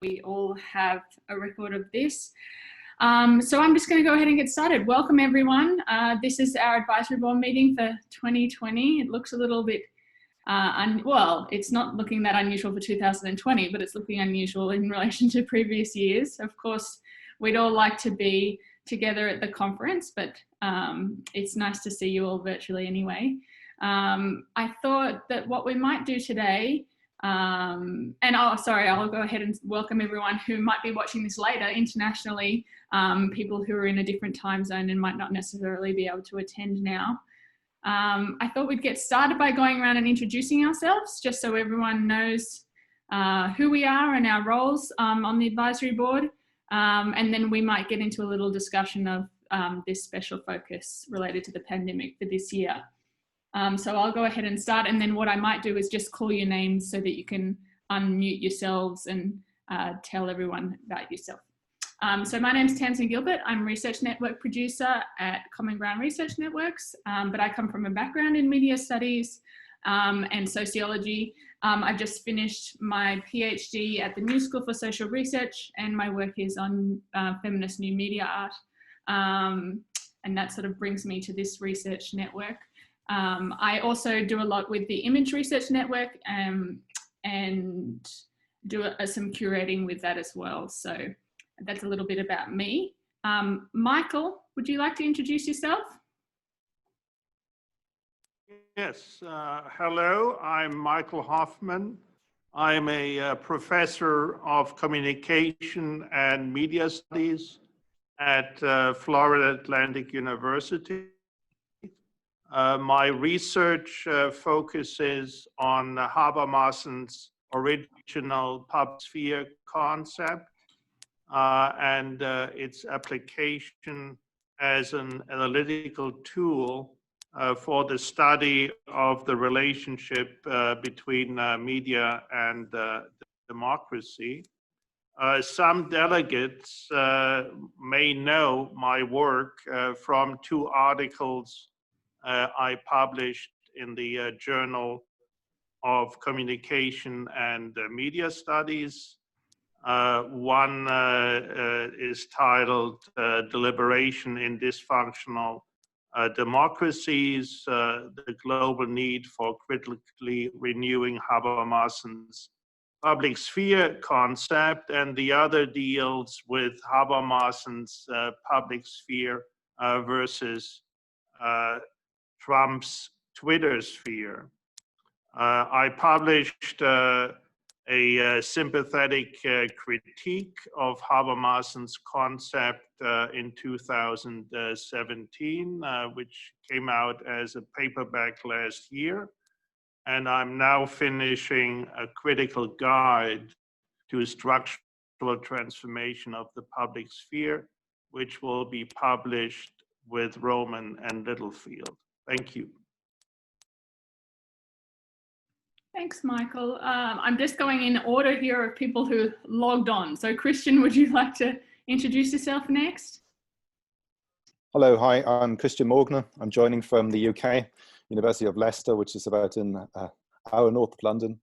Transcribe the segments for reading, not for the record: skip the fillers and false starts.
we all have a record of this. So I'm just going to go ahead and get started. Welcome everyone. This is our advisory board meeting for 2020. It looks a little bit, well, it's not looking that unusual for 2020, but it's looking unusual in relation to previous years. Of course, we'd all like to be together at the conference, but it's nice to see you all virtually anyway. I thought that what we might do today, I'll go ahead and welcome everyone who might be watching this later internationally, people who are in a different time zone and might not necessarily be able to attend now. I thought we'd get started by going around and introducing ourselves, just so everyone knows who we are and our roles on the advisory board. And then we might get into a little discussion of this special focus related to the pandemic for this year. So I'll go ahead and start, and then what I might do is just call your names so that you can unmute yourselves and tell everyone about yourself. So my name's Tanzania Gilbert. I'm a research network producer at Common Ground Research Networks, but I come from a background in media studies and sociology. I've just finished my PhD at the New School for Social Research, and my work is on feminist new media art. And that sort of brings me to this research network. I also do a lot with the Image Research Network and do some curating with that as well. So that's a little bit about me. Michael, would you like to introduce yourself? Yes, hello, I'm Michael Hoffman. I'm a professor of communication and media studies at Florida Atlantic University. My research focuses on Habermas's original public sphere concept and its application as an analytical tool for the study of the relationship between media and democracy. Some delegates may know my work from two articles I published in the Journal of Communication and Media Studies. One is titled Deliberation in Dysfunctional Democracies, the Global Need for Critically Renewing Habermas's Public Sphere Concept, and the other deals with Habermas's public sphere versus Trump's Twitter sphere. I published a sympathetic critique of Habermas's concept in 2017, which came out as a paperback last year. And I'm now finishing a critical guide to structural transformation of the public sphere, which will be published with Roman and Littlefield. Thank you. Thanks, Michael. I'm just going in order here of people who logged on. So Christian, would you like to introduce yourself next? Hello, hi, I'm Christian Morgner. I'm joining from the UK, University of Leicester, which is about an hour north of London.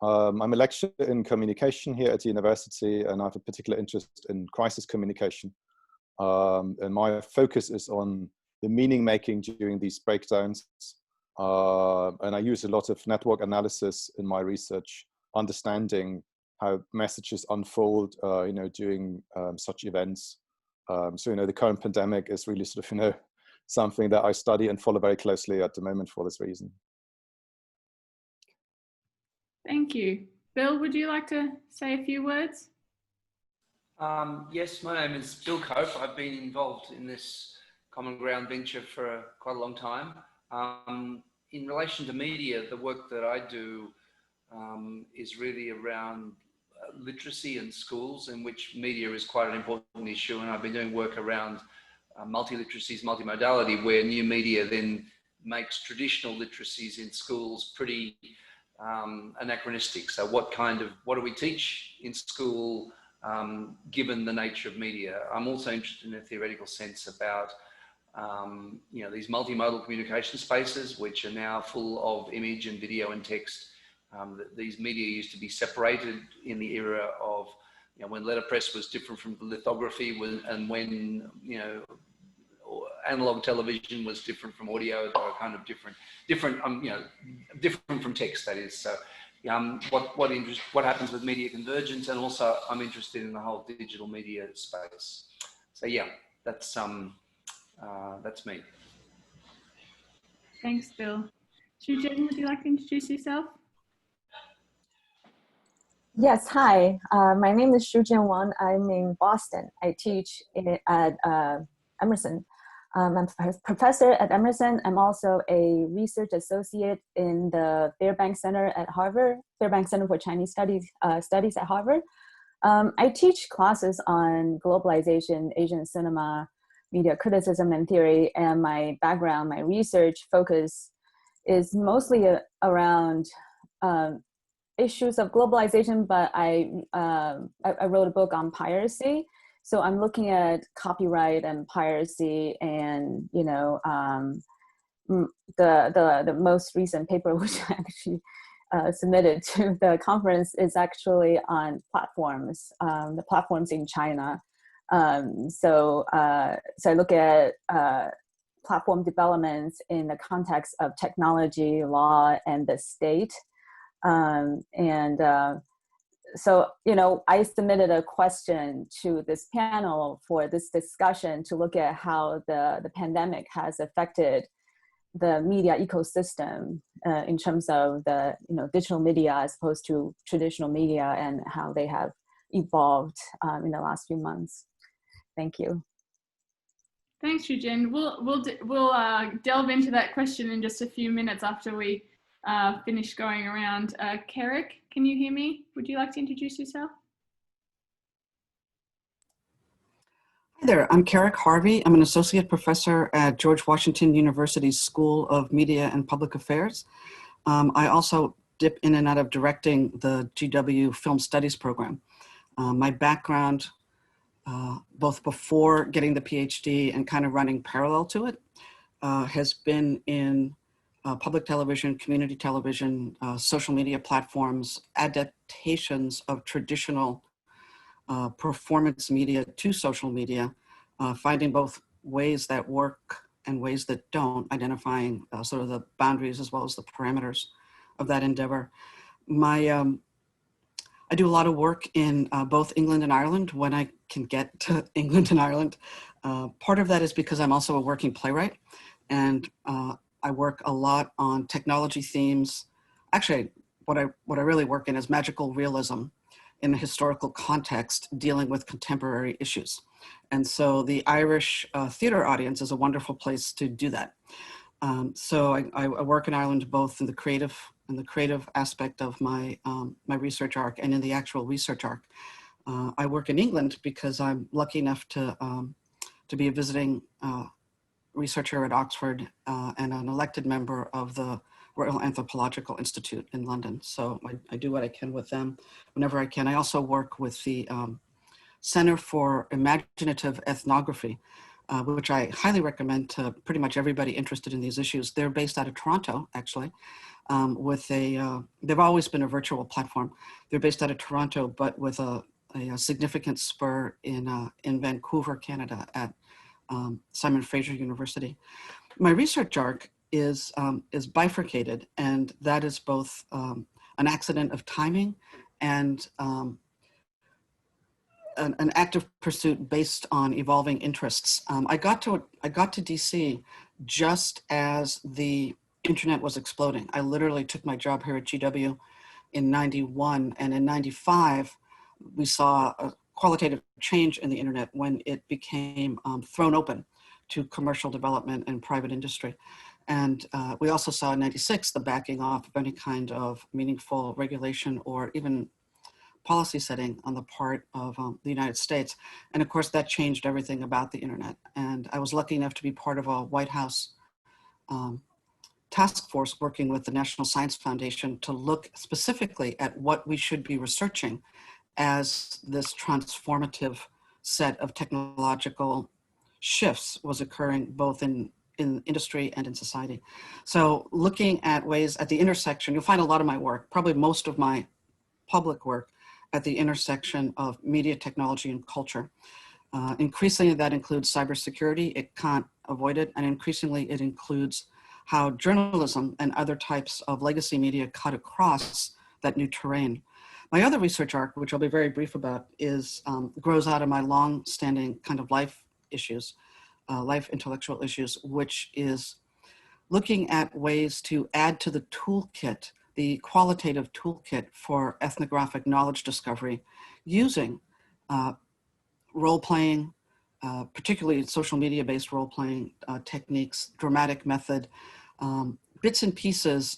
I'm a lecturer in communication here at the university, and I have a particular interest in crisis communication. And my focus is on the meaning making during these breakdowns. And I use a lot of network analysis in my research, understanding how messages unfold, during such events. So, the current pandemic is really sort of, something that I study and follow very closely at the moment for this reason. Thank you. Bill, would you like to say a few words? Yes, my name is Bill Cope. I've been involved in this Common Ground venture for quite a long time. In relation to media, the work that I do is really around literacy in schools, in which media is quite an important issue. And I've been doing work around multi-literacies, multimodality, where new media then makes traditional literacies in schools pretty anachronistic. So what do we teach in school given the nature of media? I'm also interested in a theoretical sense about these multimodal communication spaces, which are now full of image and video and text. These media used to be separated in the era of when letterpress was different from lithography, and when, analog television was different from audio. They were kind of different from text, that is. So what happens with media convergence, and also I'm interested in the whole digital media space. So yeah, that's me. Thanks, Bill. Shujin, would you like to introduce yourself? Yes, hi. My name is Shujin Wang. I'm in Boston. I teach at Emerson. I'm a professor at Emerson. I'm also a research associate in the Fairbanks Center at Harvard, Fairbanks Center for Chinese Studies at Harvard. I teach classes on globalization, Asian cinema, media criticism and theory, and my background, my research focus is mostly around issues of globalization, but I wrote a book on piracy. So I'm looking at copyright and piracy, and the most recent paper, which I actually submitted to the conference, is actually on platforms, the platforms in China. So I look at platform developments in the context of technology, law, and the state. So, I submitted a question to this panel for this discussion to look at how the pandemic has affected the media ecosystem in terms of the digital media as opposed to traditional media, and how they have evolved in the last few months. Thank you. Thanks, Shujin. We'll delve into that question in just a few minutes after we finish going around. Kerrick, can you hear me? Would you like to introduce yourself? Hi there, I'm Kerrick Harvey. I'm an associate professor at George Washington University's School of Media and Public Affairs. I also dip in and out of directing the GW Film Studies program. My background, both before getting the PhD and kind of running parallel to it, has been in public television, community television, social media platforms, adaptations of traditional performance media to social media, finding both ways that work and ways that don't, identifying sort of the boundaries as well as the parameters of that endeavor. I do a lot of work in both England and Ireland when I can get to England and Ireland. Part of that is because I'm also a working playwright, and I work a lot on technology themes. Actually, what I really work in is magical realism in a historical context dealing with contemporary issues. And so the Irish theater audience is a wonderful place to do that. So I work in Ireland both in the creative aspect of my my research arc and in the actual research arc. I work in England because I'm lucky enough to be a visiting researcher at Oxford and an elected member of the Royal Anthropological Institute in London. So I do what I can with them whenever I can. I also work with the Center for Imaginative Ethnography, which I highly recommend to pretty much everybody interested in these issues. They're based out of Toronto, actually, they've always been a virtual platform. They're based out of Toronto, but with a significant spur in Vancouver, Canada at Simon Fraser University. My research arc is bifurcated, and that is both an accident of timing and an active pursuit based on evolving interests. I got to DC just as the internet was exploding. I literally took my job here at GW in 91, and in 95, we saw a qualitative change in the internet when it became thrown open to commercial development and private industry. And we also saw in 96 the backing off of any kind of meaningful regulation or even policy setting on the part of the United States. And of course, that changed everything about the internet. And I was lucky enough to be part of a White House task force working with the National Science Foundation to look specifically at what we should be researching as this transformative set of technological shifts was occurring both in industry and in society. So looking at ways at the intersection, you'll find a lot of my work, probably most of my public work, at the intersection of media, technology, and culture. Increasingly, that includes cybersecurity. It can't avoid it. And increasingly, it includes how journalism and other types of legacy media cut across that new terrain. My other research arc, which I'll be very brief about, grows out of my long-standing kind of life issues, life intellectual issues, which is looking at ways to add to the toolkit, the qualitative toolkit for ethnographic knowledge discovery using role-playing, particularly social media-based role-playing techniques, dramatic method, bits and pieces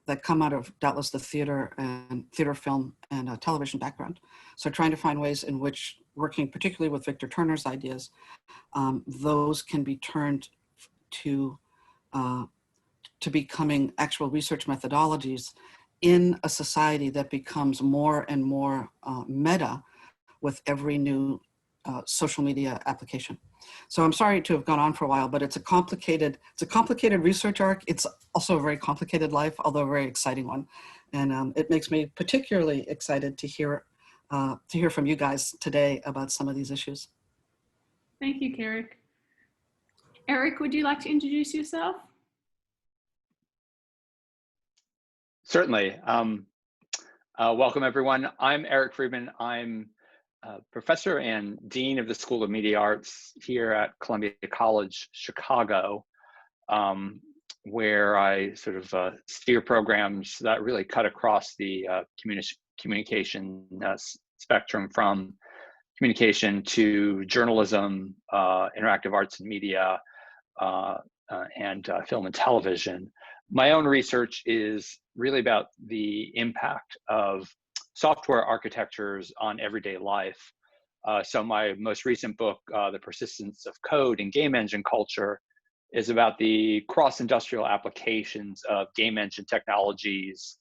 that come out of doubtless the theater, film, and television background. So trying to find ways in which, working particularly with Victor Turner's ideas, those can be turned to becoming actual research methodologies in a society that becomes more and more meta with every new social media application. So I'm sorry to have gone on for a while, but it's a complicated research arc. It's also a very complicated life, although a very exciting one. And it makes me particularly excited to hear from you guys today about some of these issues. Thank you, Carrick. Eric, would you like to introduce yourself? Certainly. Welcome, everyone. I'm Eric Friedman. I'm professor and dean of the School of Media Arts here at Columbia College, Chicago, where I sort of steer programs that really cut across the communication spectrum, from communication to journalism, interactive arts and media, and film and television. My own research is really about the impact of software architectures on everyday life. So my most recent book, The Persistence of Code in Game Engine Culture, is about the cross-industrial applications of game engine technologies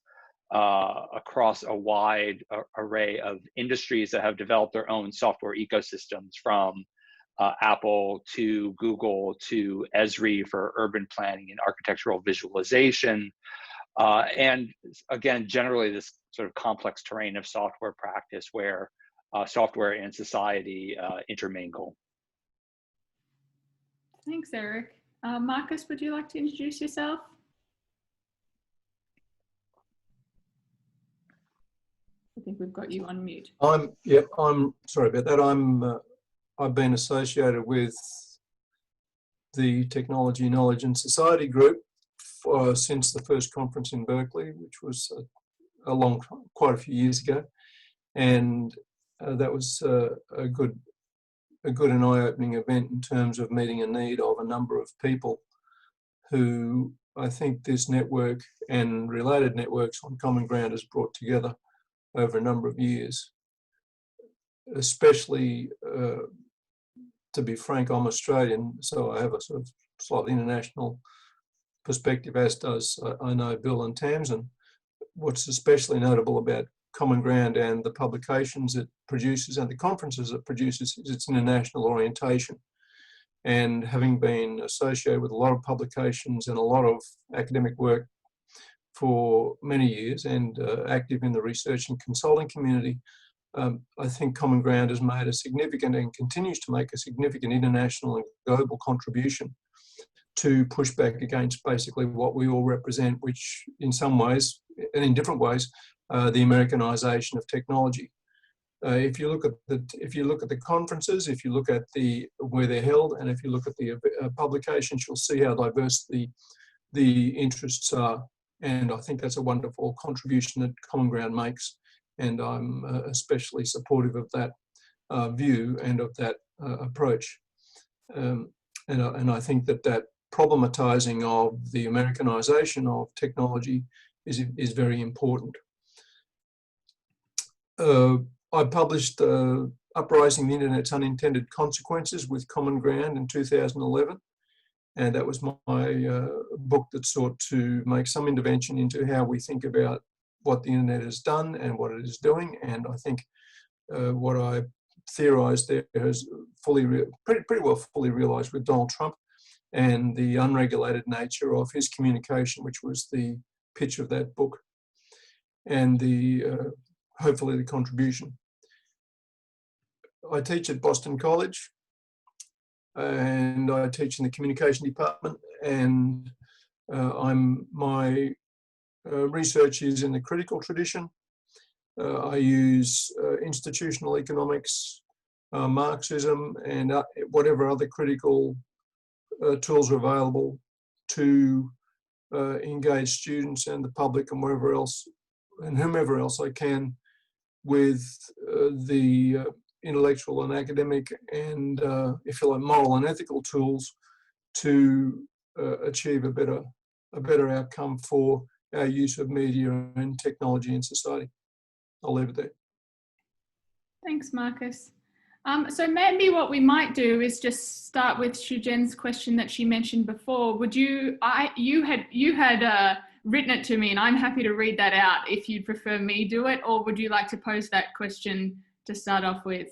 across a wide array of industries that have developed their own software ecosystems, from Apple to Google to Esri for urban planning and architectural visualization. And again, generally this sort of complex terrain of software practice where software and society intermingle. Thanks, Eric. Marcus, would you like to introduce yourself? I think we've got you on mute. I'm sorry about that. I've been associated with the Technology, Knowledge and Society group since the first conference in Berkeley, which was quite a few years ago, and that was a good and eye-opening event in terms of meeting a need of a number of people who I think this network and related networks on Common Ground has brought together over a number of years. Especially, to be frank, I'm Australian, so I have a sort of slightly international perspective, as does I know Bill and Tamsin. What's especially notable about Common Ground and the publications it produces and the conferences it produces is its international orientation. And having been associated with a lot of publications and a lot of academic work for many years, and active in the research and consulting community, I think Common Ground has made a significant and continues to make a significant international and global contribution to push back against basically what we all represent, which in some ways and in different ways, the Americanization of technology. If you look at the conferences, if you look at where they're held, and if you look at the publications, you'll see how diverse the interests are. And I think that's a wonderful contribution that Common Ground makes. And I'm especially supportive of that view and of that approach. And I think that problematizing of the Americanization of technology is very important. I published Uprising the Internet's Unintended Consequences with Common Ground in 2011. And that was my book that sought to make some intervention into how we think about what the internet has done and what it is doing. And I think what I theorized there has pretty well fully realized with Donald Trump and the unregulated nature of his communication, which was the pitch of that book. And the hopefully the contribution. I teach at Boston College, and I teach in the communication department, and my research is in the critical tradition. I use institutional economics, Marxism, and whatever other critical tools are available to engage students and the public and wherever else and whomever else I can with the intellectual and academic and, if you like, moral and ethical tools to achieve a better outcome for our use of media and technology in society. I'll leave it there. Thanks, Marcus. So maybe what we might do is just start with Shujen's question that she mentioned before. Would you had written it to me, and I'm happy to read that out if you'd prefer me do it, or would you like to pose that question to start off with?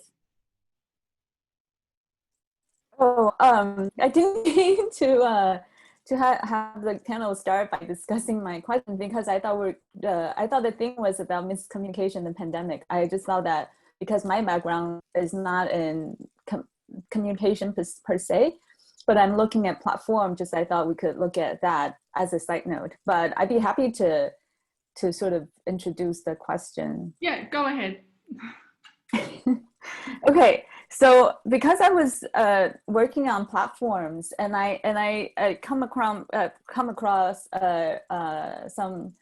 Oh, I didn't mean to have the panel start by discussing my question, because I thought the thing was about miscommunication and pandemic. I just thought that because my background is not in communication per se, but I'm looking at platform, just I thought we could look at that as a side note. But I'd be happy to sort of introduce the question. Yeah, go ahead. Okay, so because I was working on platforms, and I come across some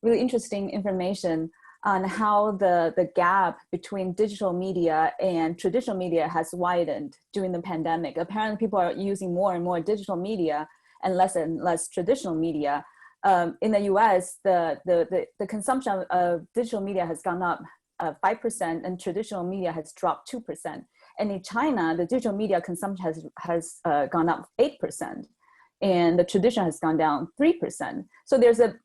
really interesting information on how the gap between digital media and traditional media has widened during the pandemic. Apparently, people are using more and more digital media and less traditional media. In the US, the consumption of digital media has gone up 5%, and traditional media has dropped 2%. And in China, the digital media consumption has gone up 8%, and the traditional has gone down 3%. So there's a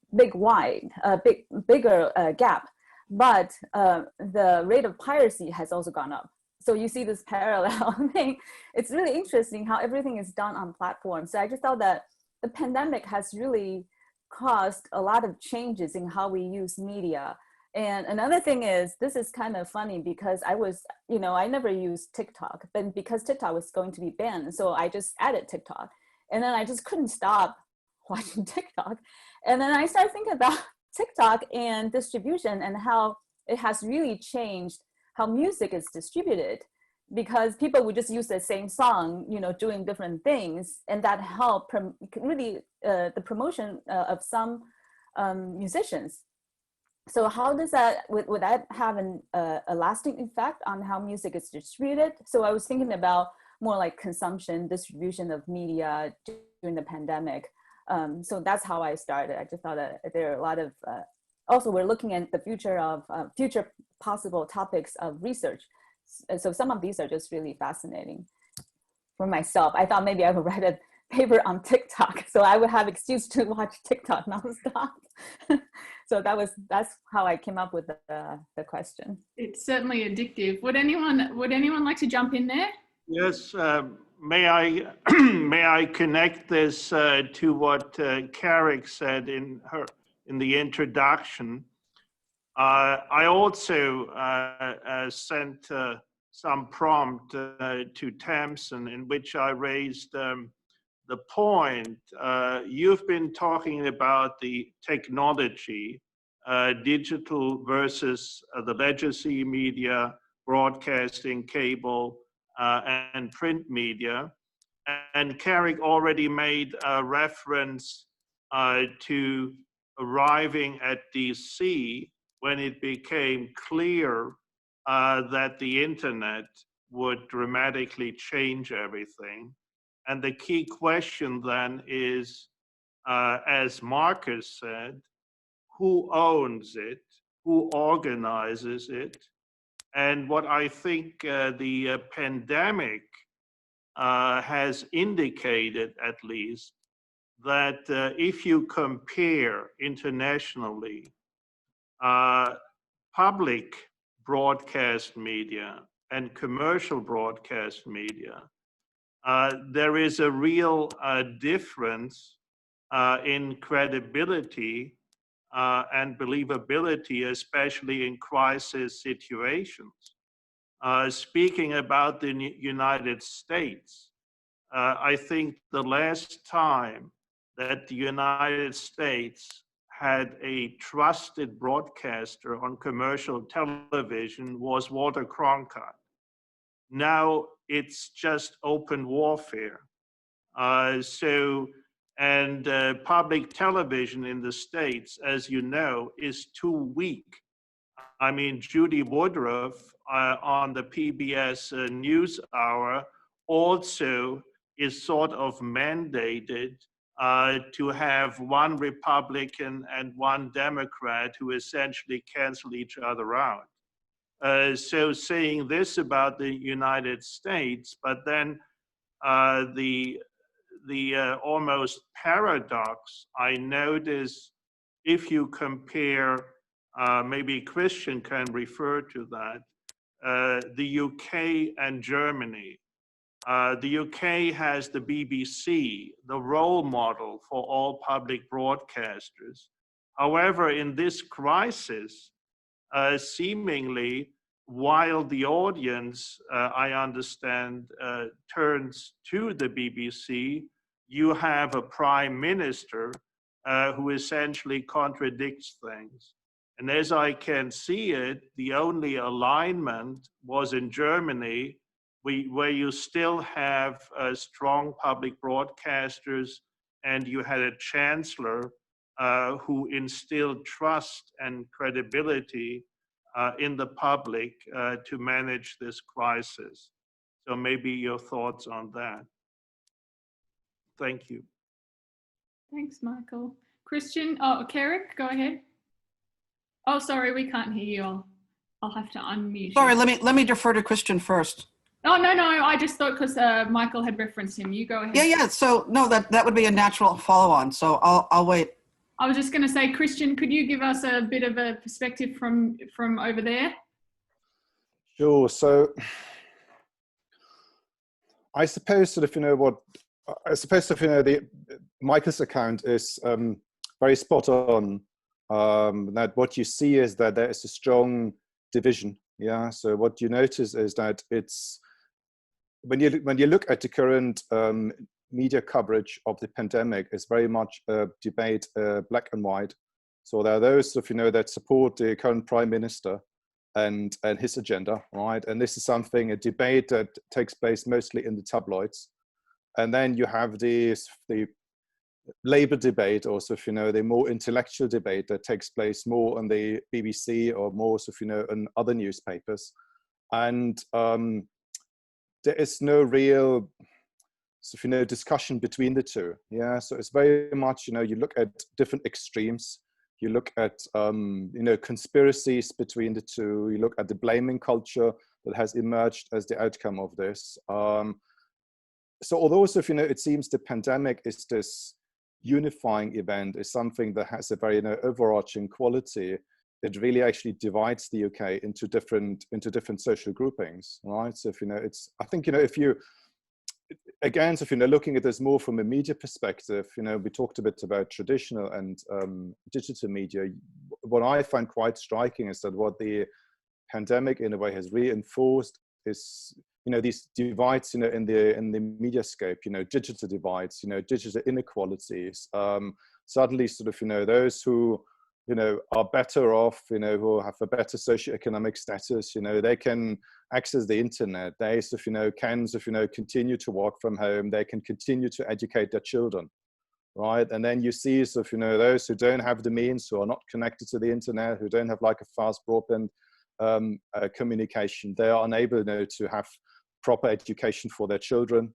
bigger gap. But the rate of piracy has also gone up. So you see this parallel thing. It's really interesting how everything is done on platforms. So I just thought that the pandemic has really caused a lot of changes in how we use media. And another thing is, this is kind of funny because I never used TikTok, but because TikTok was going to be banned, so I just added TikTok. And then I just couldn't stop watching TikTok. And then I started thinking about TikTok and distribution and how it has really changed how music is distributed, because people would just use the same song, doing different things, and that helped really the promotion of some musicians. So how does that, would that have a lasting effect on how music is distributed? So I was thinking about more like consumption, distribution of media during the pandemic. So that's how I started. I just thought that there are a lot of, also we're looking at the future of future possible topics of research. So some of these are just really fascinating for myself. I thought maybe I would write a paper on TikTok, so I would have excuse to watch TikTok nonstop. So that's how I came up with the question. It's certainly addictive. Would anyone like to jump in there? Yes, may I connect this to what Carrick said in the introduction. I also sent some prompt to Tamsin in which I raised the point. You've been talking about the technology, digital versus the legacy media, broadcasting, cable, and print media. And Carrick already made a reference to arriving at DC when it became clear that the internet would dramatically change everything. And the key question then is, as Marcus said, who owns it? Who organizes it? And what I think the pandemic has indicated, at least, that if you compare internationally public broadcast media and commercial broadcast media, there is a real difference in credibility and believability, especially in crisis situations. Speaking about the United States, I think the last time that the United States had a trusted broadcaster on commercial television was Walter Cronkite. Now it's just open warfare. Public television in the States, as you know, is too weak. I mean, Judy Woodruff on the PBS NewsHour also is sort of mandated to have one Republican and one Democrat who essentially cancel each other out. So saying this about the United States, but then the almost paradox I notice if you compare, maybe Christian can refer to that, the UK and Germany. The UK has the BBC, the role model for all public broadcasters. However, in this crisis, seemingly, while the audience, I understand, turns to the BBC, you have a prime minister who essentially contradicts things. And as I can see it, the only alignment was in Germany, where you still have strong public broadcasters, and you had a chancellor who instilled trust and credibility in the public to manage this crisis. So maybe your thoughts on that. Thank you. Thanks, Michael. Christian, oh, Kerrick, go ahead. Oh, sorry, we can't hear you. I'll have to unmute. Sorry, you. let me defer to Christian first. Oh, no, I just thought because Michael had referenced him. You go ahead. Yeah. So no, that would be a natural follow-on. So I'll wait. I was just going to say, Christian, could you give us a bit of a perspective from over there? Sure. So I suppose sort of, the Michael's account is very spot on. That what you see is that there is a strong division. Yeah. So what you notice is that it's when you look at the current media coverage of the pandemic, is very much a debate, black and white. So there are those that support the current prime minister and his agenda, right? And this is a debate that takes place mostly in the tabloids. And then you have the labor debate, or the more intellectual debate that takes place more on the BBC or more in other newspapers. And there is no real discussion between the two. Yeah, so it's very much, you look at different extremes. You look at, conspiracies between the two. You look at the blaming culture that has emerged as the outcome of this. So although, it seems the pandemic is this unifying event, is something that has a very overarching quality, it really actually divides the UK into different social groupings, right? So I think if you again, so looking at this more from a media perspective, we talked a bit about traditional and digital media. What I find quite striking is that what the pandemic in a way has reinforced is these divides in the mediascape, digital divides, digital inequalities. Suddenly those who are better off, who have a better socioeconomic status, they can access the internet. They can continue to work from home. They can continue to educate their children, right? And then you see those who don't have the means, who are not connected to the internet, who don't have like a fast broadband communication, they are unable to have proper education for their children,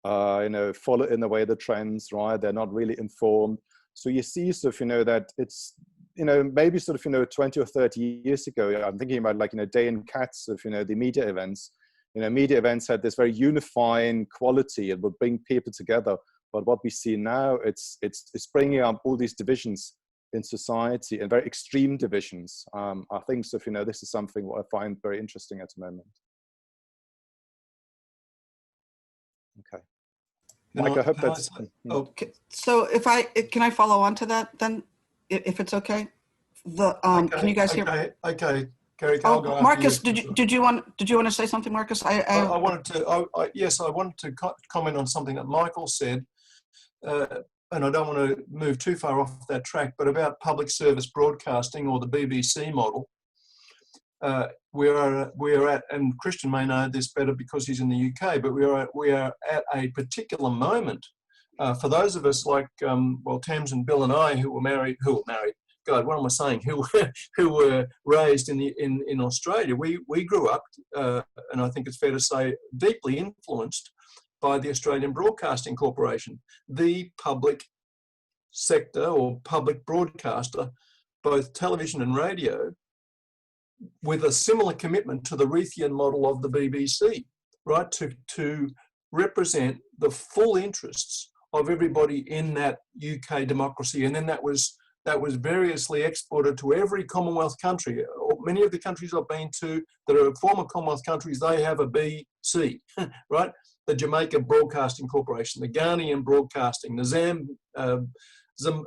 follow in the way the trends, right? They're not really informed. So you see that it's maybe 20 or 30 years ago, I'm thinking about Day and Cats of the media events. Media events had this very unifying quality. It would bring people together. But what we see now, it's bringing up all these divisions in society, and very extreme divisions. I think this is something what I find very interesting at the moment. Okay. Mike, I hope that's... Okay. So can I follow on to that then? if it's okay. Can you guys hear? Okay, Gary, I'll go after Marcus, you. did you want to say something, Marcus? I wanted to. Yes, I wanted to comment on something that Michael said, and I don't want to move too far off that track, but about public service broadcasting, or the BBC model. We are at, and Christian may know this better because he's in the UK, but we are at a particular moment. For those of us like, Tams and Bill and I, who were married. God, what am I saying? Who were raised in Australia? We grew up, and I think it's fair to say, deeply influenced by the Australian Broadcasting Corporation, the public sector or public broadcaster, both television and radio, with a similar commitment to the Reithian model of the BBC, right? To represent the full interests of everybody in that UK democracy, and then that was variously exported to every Commonwealth country. Many of the countries I've been to that are former Commonwealth countries, they have a BC, right? The Jamaica Broadcasting Corporation, the Ghanaian Broadcasting, the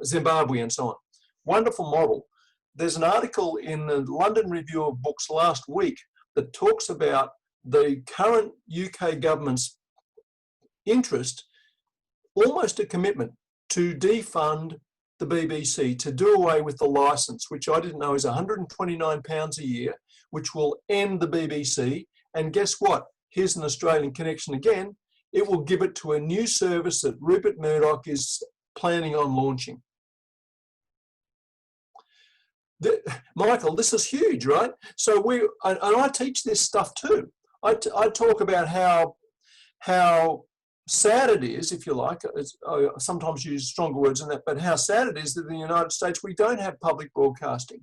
Zimbabwe, and so on. Wonderful model. There's an article in the London Review of Books last week that talks about the current UK government's interest, almost a commitment to defund the BBC, to do away with the licence, which I didn't know is £129 a year, which will end the BBC. And guess what? Here's an Australian connection again. It will give it to a new service that Rupert Murdoch is planning on launching. Michael, this is huge, right? So and I teach this stuff too. I talk about how sad it is, if you like, I sometimes use stronger words than that, but how sad it is that in the United States we don't have public broadcasting.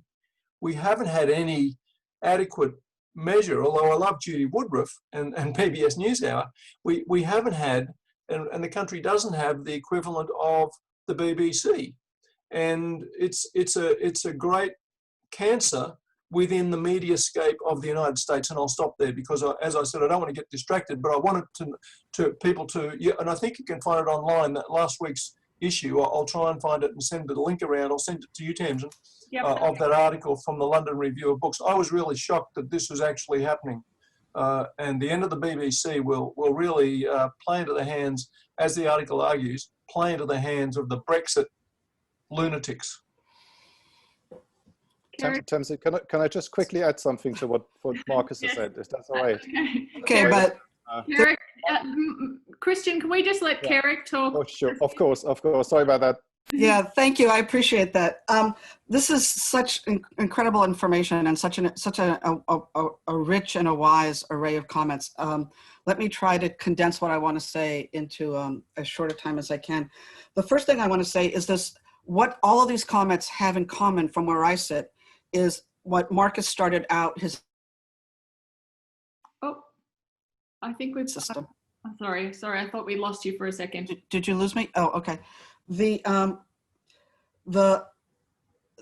We haven't had any adequate measure, although I love Judy Woodruff and PBS NewsHour, we haven't had, and the country doesn't have the equivalent of the BBC. And it's a great cancer within the mediascape of the United States. And I'll stop there because, as I said, I don't want to get distracted, but I wanted to people to, and I think you can find it online, that last week's issue. I'll try and find it and send the link around. I'll send it to you, Tamsin, Yep. Of that article from the London Review of Books. I was really shocked that this was actually happening. And the end of the BBC will really play into the hands, as the article argues, play into the hands of the Brexit lunatics. Tamsin, can I just quickly add something to what Marcus has said? Is that all right? Okay, but Carrick, Christian, can we just let Carrick talk? Oh, sure. Of course. Sorry about that. yeah, thank you. I appreciate that. This is such incredible information and such a rich and a wise array of comments. Let me try to condense what I want to say into as short a time as I can. The first thing I want to say is this: what all of these comments have in common from where I sit is what Marcus started out his. Oh, I think we've. System. Sorry. I thought we lost you for a second. Did you lose me? Oh, okay. The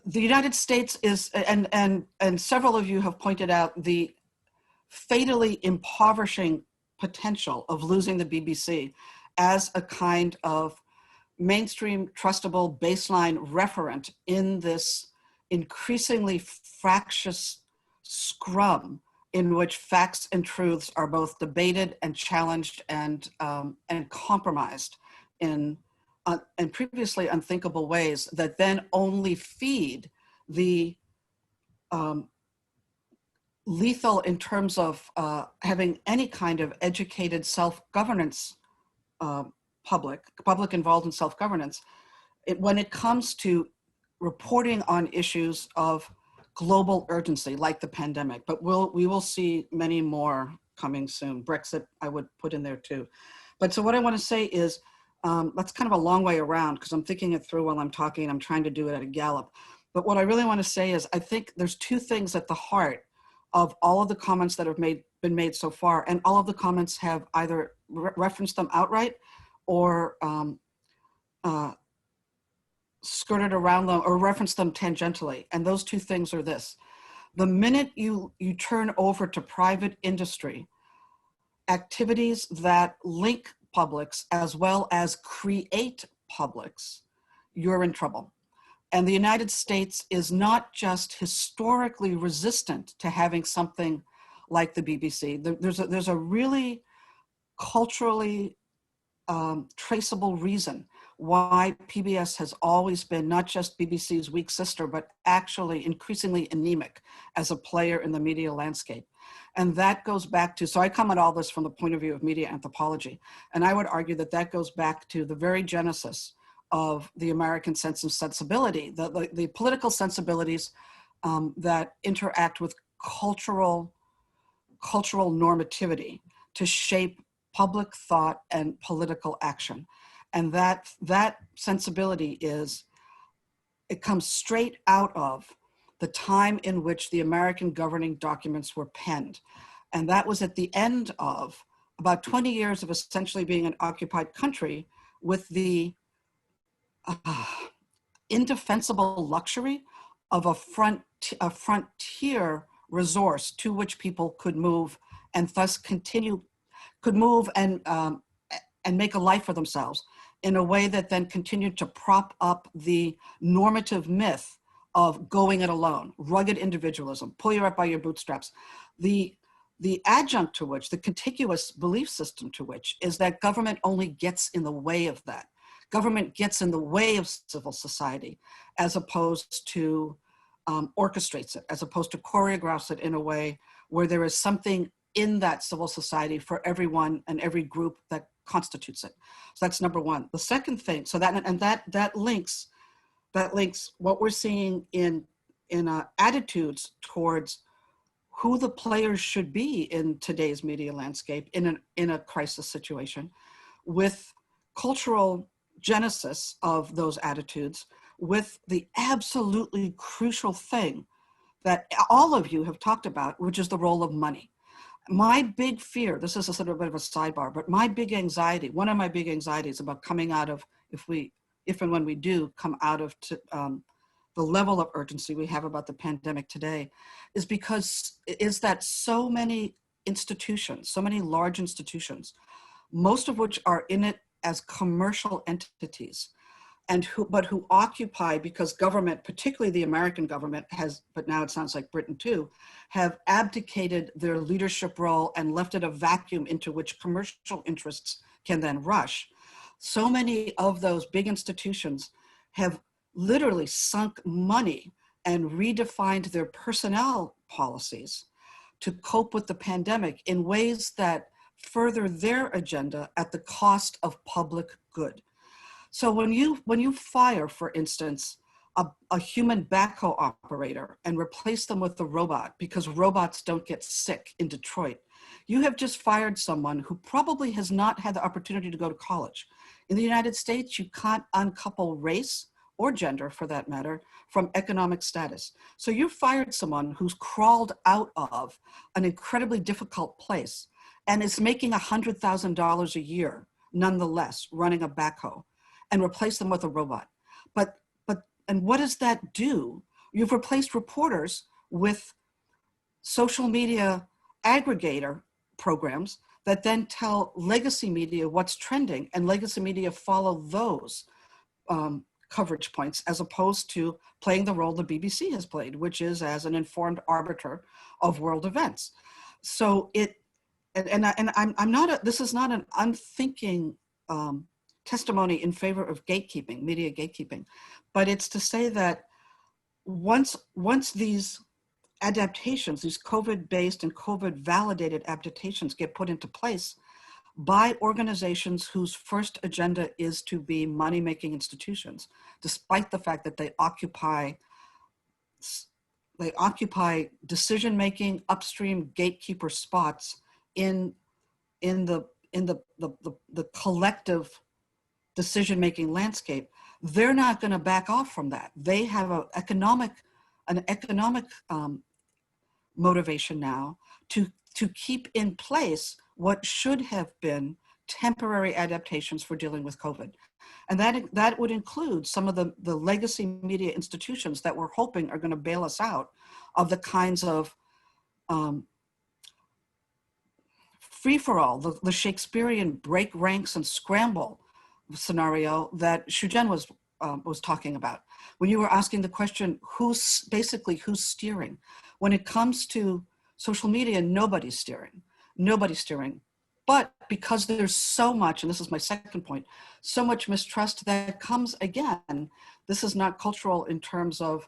United States is, and several of you have pointed out the fatally impoverishing potential of losing the BBC as a kind of mainstream, trustable baseline referent in this increasingly fractious scrum in which facts and truths are both debated and challenged and compromised in previously unthinkable ways that then only feed the lethal in terms of having any kind of educated self-governance, public involved in self-governance, when it comes to reporting on issues of global urgency like the pandemic. But we will see many more coming soon. Brexit, I would put in there too. But so what I want to say is, that's kind of a long way around because I'm thinking it through while I'm talking. I'm trying to do it at a gallop. But what I really want to say is I think there's two things at the heart of all of the comments that have been made so far. And all of the comments have either referenced them outright or skirted around them or referenced them tangentially. And those two things are this: the minute you turn over to private industry activities that link publics as well as create publics, you're in trouble. And the United States is not just historically resistant to having something like the BBC. There's a really culturally traceable reason why PBS has always been not just BBC's weak sister, but actually increasingly anemic as a player in the media landscape. And that goes back to, so I come at all this from the point of view of media anthropology. And I would argue that that goes back to the very genesis of the American sense of sensibility, the political sensibilities that interact with cultural normativity to shape public thought and political action. And that sensibility it comes straight out of the time in which the American governing documents were penned. And that was at the end of about 20 years of essentially being an occupied country with the indefensible luxury of a frontier resource to which people could move and thus could move and make a life for themselves in a way that then continued to prop up the normative myth of going it alone, rugged individualism, pull you up by your bootstraps. The adjunct to which, the contiguous belief system to which, is that government only gets in the way of that. Government gets in the way of civil society as opposed to orchestrates it, as opposed to choreographs it in a way where there is something in that civil society for everyone and every group that constitutes it. So that's number one. The second thing, so that links what we're seeing in attitudes towards who the players should be in today's media landscape in a crisis situation, with cultural genesis of those attitudes, with the absolutely crucial thing that all of you have talked about, which is the role of money. My big fear, this is a sort of a bit of a sidebar, but my big anxiety, one of my big anxieties about coming out of, if and when we do come out of the level of urgency we have about the pandemic today, is that so many institutions, so many large institutions, most of which are in it as commercial entities, and who occupy, because government, particularly the American government has, but now it sounds like Britain too, have abdicated their leadership role and left it a vacuum into which commercial interests can then rush. So many of those big institutions have literally sunk money and redefined their personnel policies to cope with the pandemic in ways that further their agenda at the cost of public good. So when you fire, for instance, a human backhoe operator and replace them with a robot because robots don't get sick in Detroit, you have just fired someone who probably has not had the opportunity to go to college. In the United States, you can't uncouple race or gender, for that matter, from economic status. So you fired someone who's crawled out of an incredibly difficult place and is making $100,000 a year, nonetheless, running a backhoe, and replace them with a robot. And what does that do? You've replaced reporters with social media aggregator programs that then tell legacy media what's trending, and legacy media follow those coverage points, as opposed to playing the role the BBC has played, which is as an informed arbiter of world events. So this is not an unthinking testimony in favor of gatekeeping, media gatekeeping, but it's to say that once these adaptations, these COVID-based and COVID-validated adaptations get put into place by organizations whose first agenda is to be money-making institutions, despite the fact that they occupy decision-making upstream gatekeeper spots in the collective decision-making landscape, they're not going to back off from that. They have an economic motivation now to keep in place what should have been temporary adaptations for dealing with COVID. And that would include some of the legacy media institutions that we're hoping are going to bail us out of the kinds of free-for-all, the Shakespearean break ranks and scramble scenario that Shujen was was talking about. When you were asking the question, who's steering? When it comes to social media, nobody's steering. Nobody's steering. But because there's so much, and this is my second point, so much mistrust that comes again, this is not cultural in terms of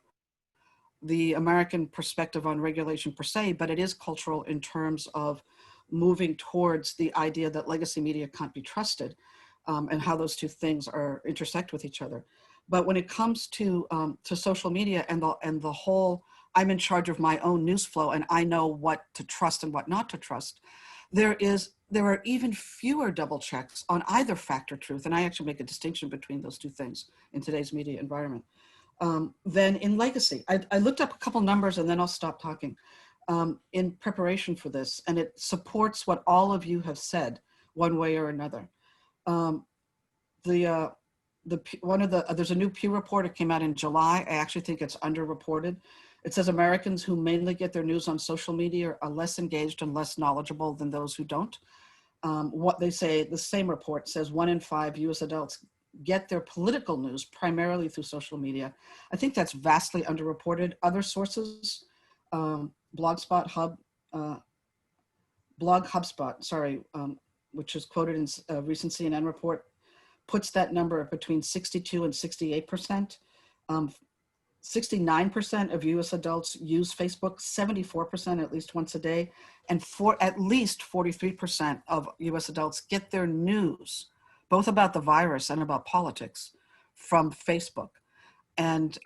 the American perspective on regulation per se, but it is cultural in terms of moving towards the idea that legacy media can't be trusted, and how those two things are intersect with each other. But when it comes to social media and the whole, I'm in charge of my own news flow and I know what to trust and what not to trust, there are even fewer double checks on either fact or truth, and I actually make a distinction between those two things in today's media environment, than in legacy. I looked up a couple numbers and then I'll stop talking in preparation for this, and it supports what all of you have said one way or another. There's a new Pew report. It came out in July. I actually think it's underreported. It says Americans who mainly get their news on social media are less engaged and less knowledgeable than those who don't. What they say, the same report says 1 in 5 US adults get their political news primarily through social media. I think that's vastly underreported. Other sources, Blog HubSpot, which is quoted in a recent CNN report, puts that number between 62 and 68%. 69% of US adults use Facebook, 74% at least once a day, and at least 43% of US adults get their news, both about the virus and about politics, from Facebook. And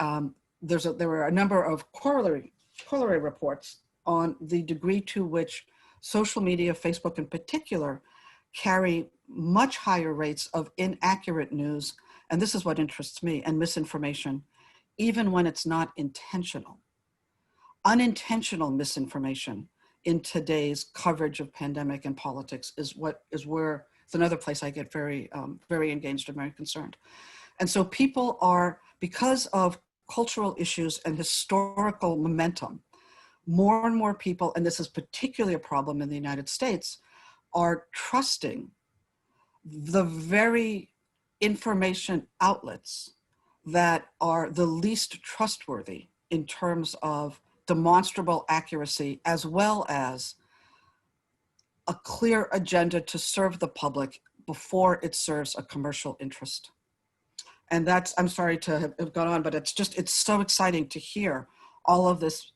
there were a number of corollary reports on the degree to which social media, Facebook in particular, carry much higher rates of inaccurate news, and this is what interests me, and misinformation, even when it's not intentional. Unintentional misinformation in today's coverage of pandemic and politics is it's another place I get very, very engaged and very concerned. And so people are, because of cultural issues and historical momentum, more and more people, and this is particularly a problem in the United States, are trusting the very information outlets that are the least trustworthy in terms of demonstrable accuracy, as well as a clear agenda to serve the public before it serves a commercial interest. And that's, I'm sorry to have gone on, but it's so exciting to hear all of this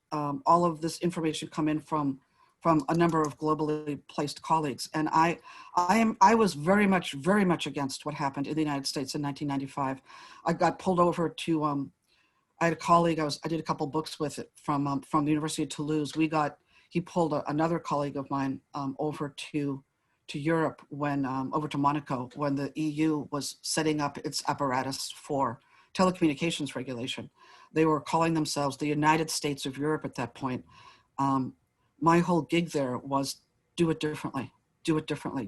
information come in from a number of globally placed colleagues. And I was very much against what happened in the United States in 1995. I got pulled over to, I had a colleague I did a couple books with it from the University of Toulouse. He pulled another colleague of mine over to Europe over to Monaco, when the EU was setting up its apparatus for telecommunications regulation. They were calling themselves the United States of Europe at that point. My whole gig there was do it differently.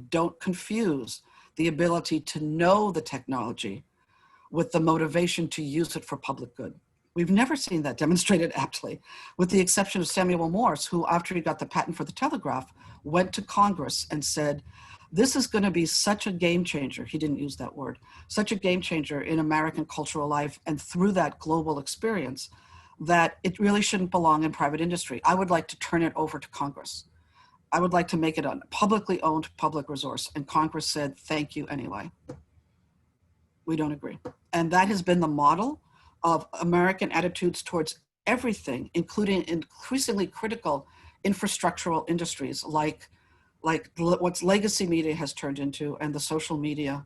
Don't confuse the ability to know the technology with the motivation to use it for public good. We've never seen that demonstrated aptly, with the exception of Samuel Morse, who, after he got the patent for the telegraph, went to Congress and said, this is going to be such a game changer. He didn't use that word, such a game changer in American cultural life and through that global experience, that it really shouldn't belong in private industry. I would like to turn it over to Congress. I would like to make it a publicly owned public resource. And Congress said, thank you anyway. We don't agree. And that has been the model of American attitudes towards everything, including increasingly critical infrastructural industries like what's legacy media has turned into, and the social media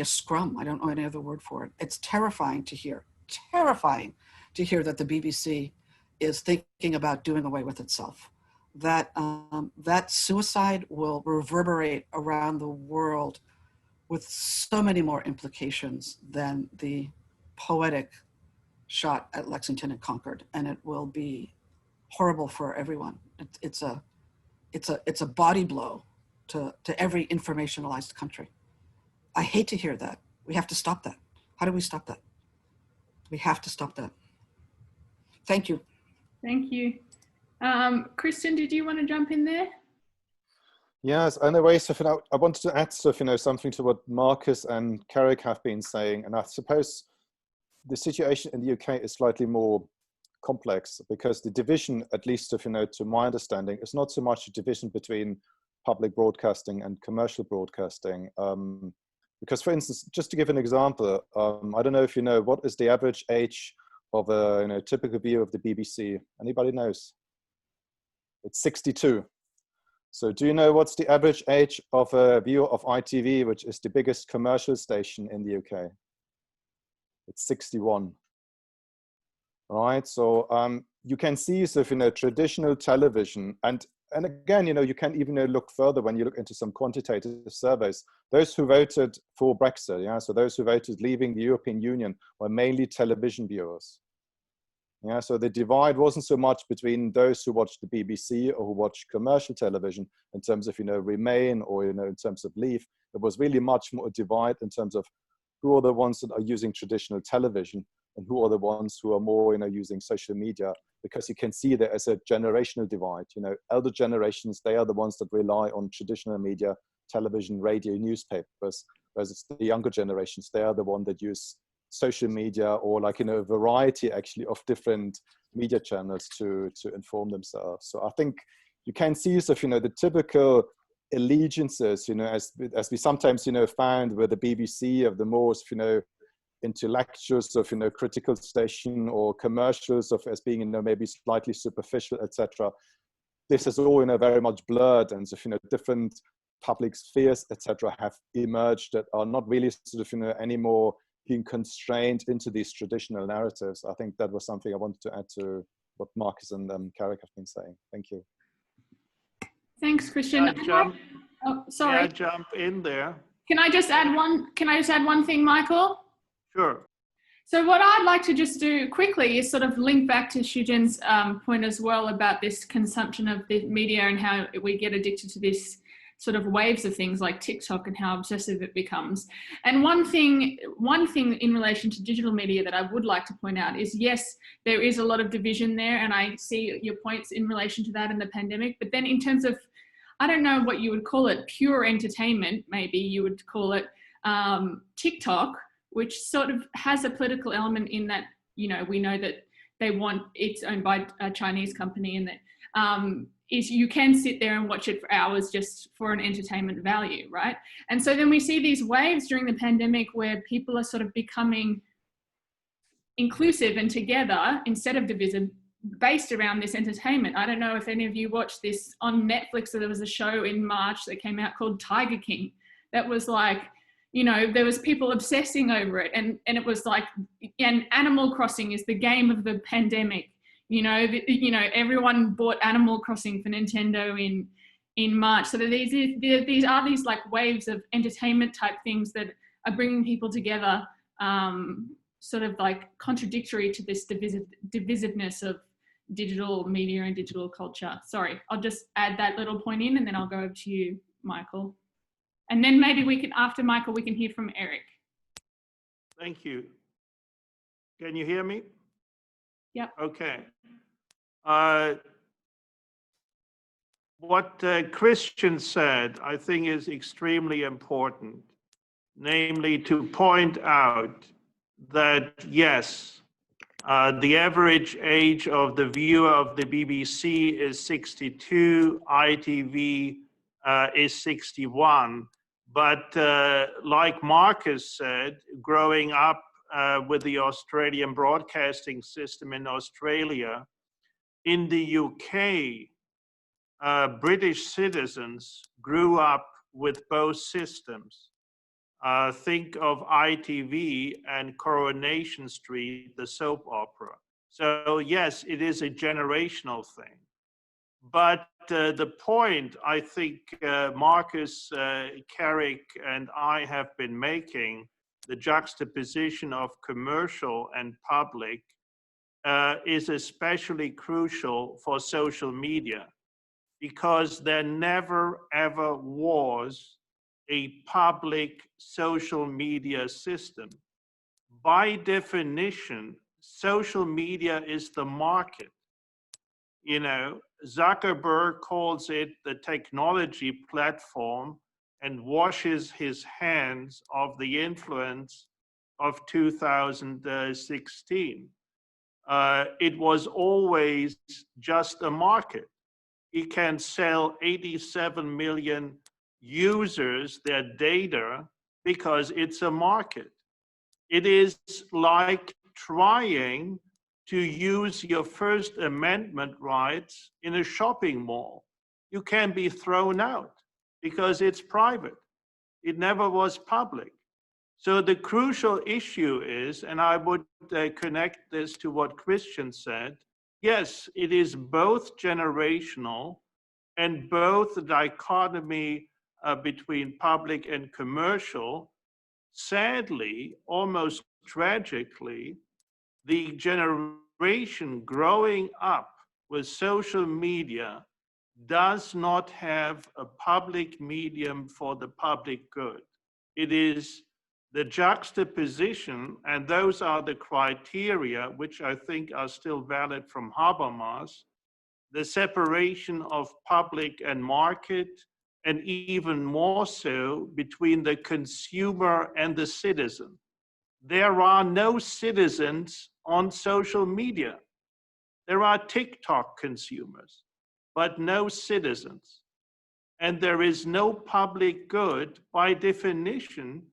scrum. I don't know any other word for it. It's terrifying to hear that the BBC is thinking about doing away with itself. That suicide will reverberate around the world with so many more implications than the poetic shot at Lexington and Concord, and it will be horrible for everyone. It's a body blow to every informationalized country. I hate to hear that. We have to stop that. How do we stop that? We have to stop that. Thank you. Thank you. Kristen, did you want to jump in there? Yes, in a way, so I wanted to add something to what Marcus and Carrick have been saying, and I suppose the situation in the UK is slightly more complex because the division, at least to my understanding, is not so much a division between public broadcasting and commercial broadcasting. Because, for instance, just to give an example, I don't know if you know, what is the average age of a typical viewer of the BBC? Anybody knows? It's 62. So do you know what's the average age of a viewer of ITV, which is the biggest commercial station in the UK? It's 61. Right, so you can see traditional television, and again, you can even look further when you look into some quantitative surveys. Those who voted for Brexit, yeah, so those who voted leaving the European Union were mainly television viewers. Yeah, so the divide wasn't so much between those who watched the BBC or who watched commercial television in terms of Remain or in terms of Leave. It was really much more a divide in terms of who are the ones that are using traditional television and who are the ones who are more using social media, because you can see there as a generational divide. Elder generations, they are the ones that rely on traditional media, television, radio, newspapers, whereas the younger generations, they are the ones that use social media or a variety actually of different media channels to inform themselves. So I think you can see the typical allegiances, as we sometimes found with the BBC of the most intellectuals of critical station or commercials of as being maybe slightly superficial, etc. This is all very much blurred, and different public spheres, etc. have emerged that are not really anymore being constrained into these traditional narratives. I think that was something I wanted to add to what Marcus and Carrick have been saying. Thank you. Thanks, Christian. Oh, sorry. May I jump in there? Can I just add one thing, Michael? Sure. So what I'd like to just do quickly is sort of link back to Shujen's point as well about this consumption of the media and how we get addicted to this sort of waves of things like TikTok and how obsessive it becomes. And one thing in relation to digital media that I would like to point out is, yes, there is a lot of division there, and I see your points in relation to that in the pandemic. But then in terms of, I don't know what you would call it, pure entertainment, maybe you would call it, TikTok, which sort of has a political element in that, we know that it's owned by a Chinese company, and that is you can sit there and watch it for hours just for an entertainment value, right? And so then we see these waves during the pandemic where people are sort of becoming inclusive and together instead of divisive, based around this entertainment. I don't know if any of you watched this on Netflix. So there was a show in March that came out called Tiger King. That was like, there was people obsessing over it, and it was like, and Animal Crossing is the game of the pandemic. Everyone bought Animal Crossing for Nintendo in March. So these are these like waves of entertainment type things that are bringing people together, sort of like contradictory to this divisiveness of digital media and digital culture. Sorry, I'll just add that little point in, and then I'll go over to you, Michael. And then maybe we can, after Michael, we can hear from Eric. Thank you. Can you hear me? Yep. Okay. What Christian said, I think, is extremely important, namely to point out that, yes, the average age of the viewer of the BBC is 62, ITV is 61. But like Marcus said, growing up with the Australian broadcasting system in Australia, in the UK, British citizens grew up with both systems. Think of ITV and Coronation Street, the soap opera. So yes, it is a generational thing. But the point I think Marcus, Carrick, and I have been making, the juxtaposition of commercial and public, is especially crucial for social media, because there never ever was a public social media system. By definition, social media is the market. Zuckerberg calls it the technology platform and washes his hands of the influence of 2016. It was always just a market. He can sell 87 million users their data because it's a market. It is like trying to use your First Amendment rights in a shopping mall. You can be thrown out because it's private. It never was public. So the crucial issue is, and I would connect this to what Christian said, yes, it is both generational and both the dichotomy between public and commercial. Sadly, almost tragically, the generation growing up with social media does not have a public medium for the public good. It is the juxtaposition, and those are the criteria which I think are still valid from Habermas, the separation of public and market, and even more so between the consumer and the citizen. There are no citizens on social media. There are TikTok consumers, but no citizens. And there is no public good by definition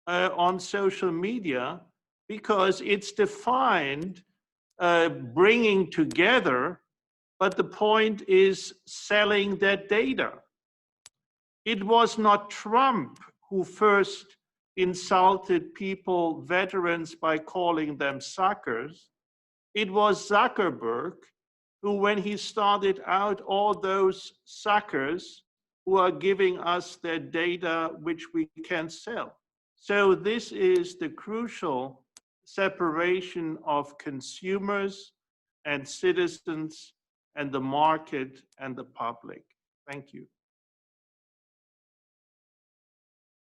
on social media because it's defined bringing together, but the point is selling that data. It was not Trump who first insulted people, veterans, by calling them suckers. It was Zuckerberg who, when he started out, all those suckers who are giving us their data which we can sell. So this is the crucial separation of consumers and citizens and the market and the public. Thank you.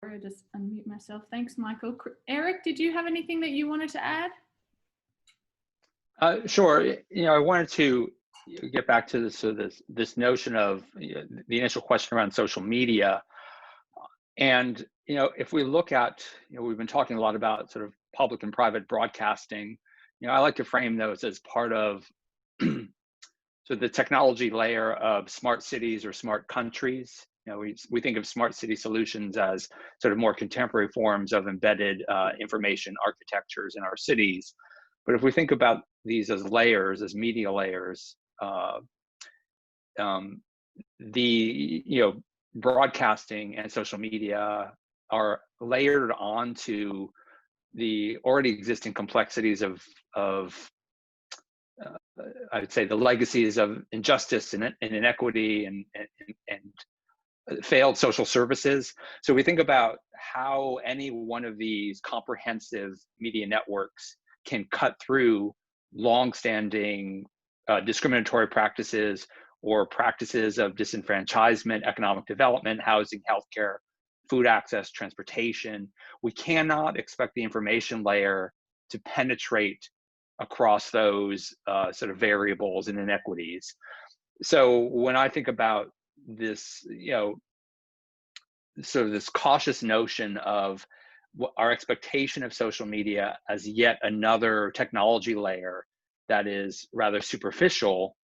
I'll just unmute myself. Thanks, Michael. Eric, did you have anything that you wanted to add? Sure. I wanted to get back to this notion of the initial question around social media. And, if we look at, we've been talking a lot about sort of public and private broadcasting. I like to frame those as part of so the technology layer of smart cities or smart countries. We think of smart city solutions as sort of more contemporary forms of embedded information architectures in our cities. But if we think about these as layers, as media layers, broadcasting and social media are layered onto the already existing complexities of I would say the legacies of injustice and inequity and failed social services. So we think about how any one of these comprehensive media networks can cut through longstanding discriminatory practices or practices of disenfranchisement, economic development, housing, healthcare, food access, transportation. We cannot expect the information layer to penetrate across those sort of variables and inequities. So when I think about this, sort of this cautious notion of our expectation of social media as yet another technology layer that is rather superficial,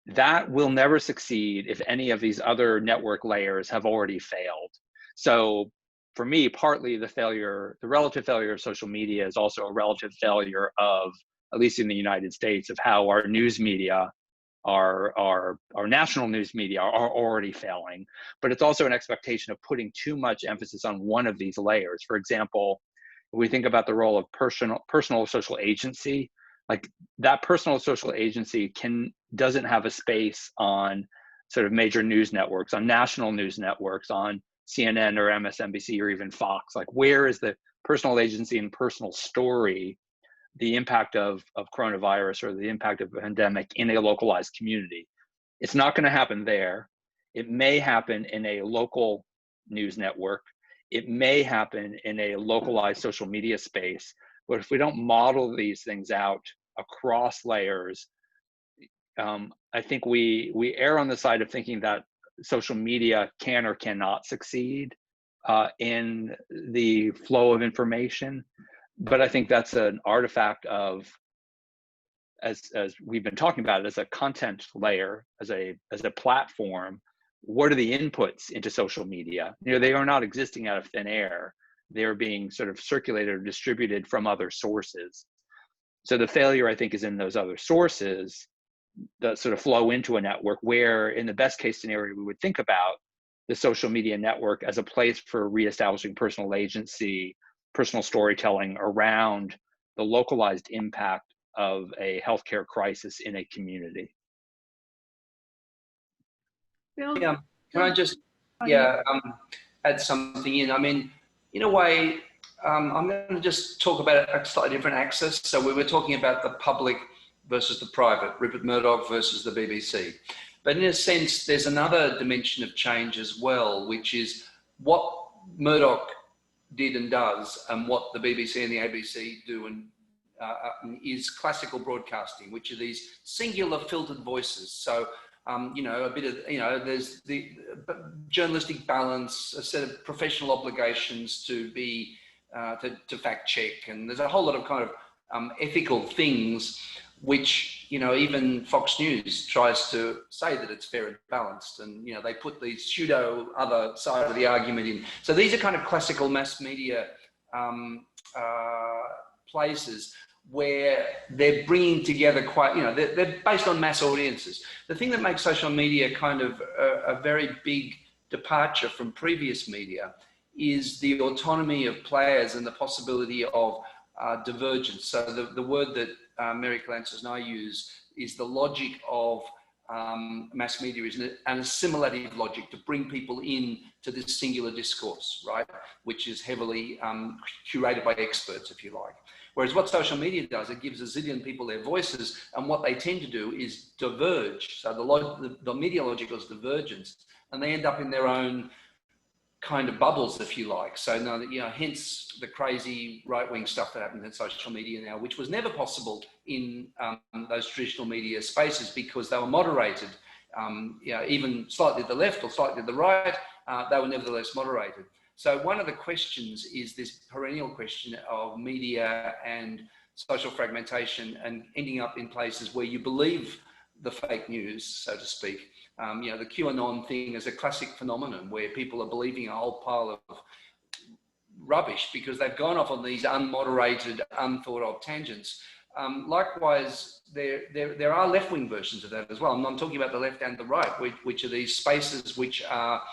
that will never succeed if any of these other network layers have already failed. So for me, partly the relative failure of social media is also a relative failure of, at least in the United States, of how our news media, our national news media are already failing. But it's also an expectation of putting too much emphasis on one of these layers. For example, if we think about the role of personal social agency, like that personal social agency doesn't have a space on sort of major news networks, on national news networks, on CNN or MSNBC or even Fox. Like, where is the personal agency and personal story, the impact of coronavirus or the impact of a pandemic in a localized community? It's not going to happen there. It may happen in a local news network. It may happen in a localized social media space. But if we don't model these things out across layers, I think we err on the side of thinking that social media can or cannot succeed in the flow of information. But I think that's an artifact of, as we've been talking about it, as a content layer, as a platform. What are the inputs into social media? You know, they are not existing out of thin air. They are being sort of circulated or distributed from other sources. So the failure, I think, is in those other sources that sort of flow into a network where, in the best case scenario, we would think about the social media network as a place for reestablishing personal agency, personal storytelling around the localized impact of a healthcare crisis in a community. Bill, Yeah, can I just add something in? I mean, in a way, I'm going to just talk about a slightly different axis. So we were talking about the public versus the private, Rupert Murdoch versus the BBC. But in a sense, there's another dimension of change as well, which is what Murdoch did and does, and what the BBC and the ABC do and is classical broadcasting, which are these singular filtered voices. So, you know, a bit of, you know, there's the journalistic balance, a set of professional obligations to be, to fact check. And there's a whole lot of kind of ethical things, which, you know, even Fox News tries to say that it's fair and balanced. And, you know, they put these pseudo other side of the argument in. So these are kind of classical mass media places where they're bringing together quite, you know, they're based on mass audiences. The thing that makes social media kind of a very big departure from previous media is the autonomy of players and the possibility of divergence. So the word that Mary Calantzas and I use is the logic of mass media is an assimilative logic to bring people in to this singular discourse, right? Which is heavily curated by experts, if you like. Whereas what social media does, it gives a zillion people their voices, and what they tend to do is diverge. So the media logic is divergence, and they end up in their own kind of bubbles, if you like. So, no, you know, hence the crazy right-wing stuff that happens in social media now, which was never possible in those traditional media spaces because they were moderated. You know, even slightly to the left or slightly to the right, they were nevertheless moderated. So one of the questions is this perennial question of media and social fragmentation and ending up in places where you believe the fake news, so to speak. You know, the QAnon thing is a classic phenomenon where people are believing a whole pile of rubbish because they've gone off on these unmoderated, unthought of tangents. Likewise, there are left-wing versions of that as well. I'm talking about the left and the right, which are these spaces which are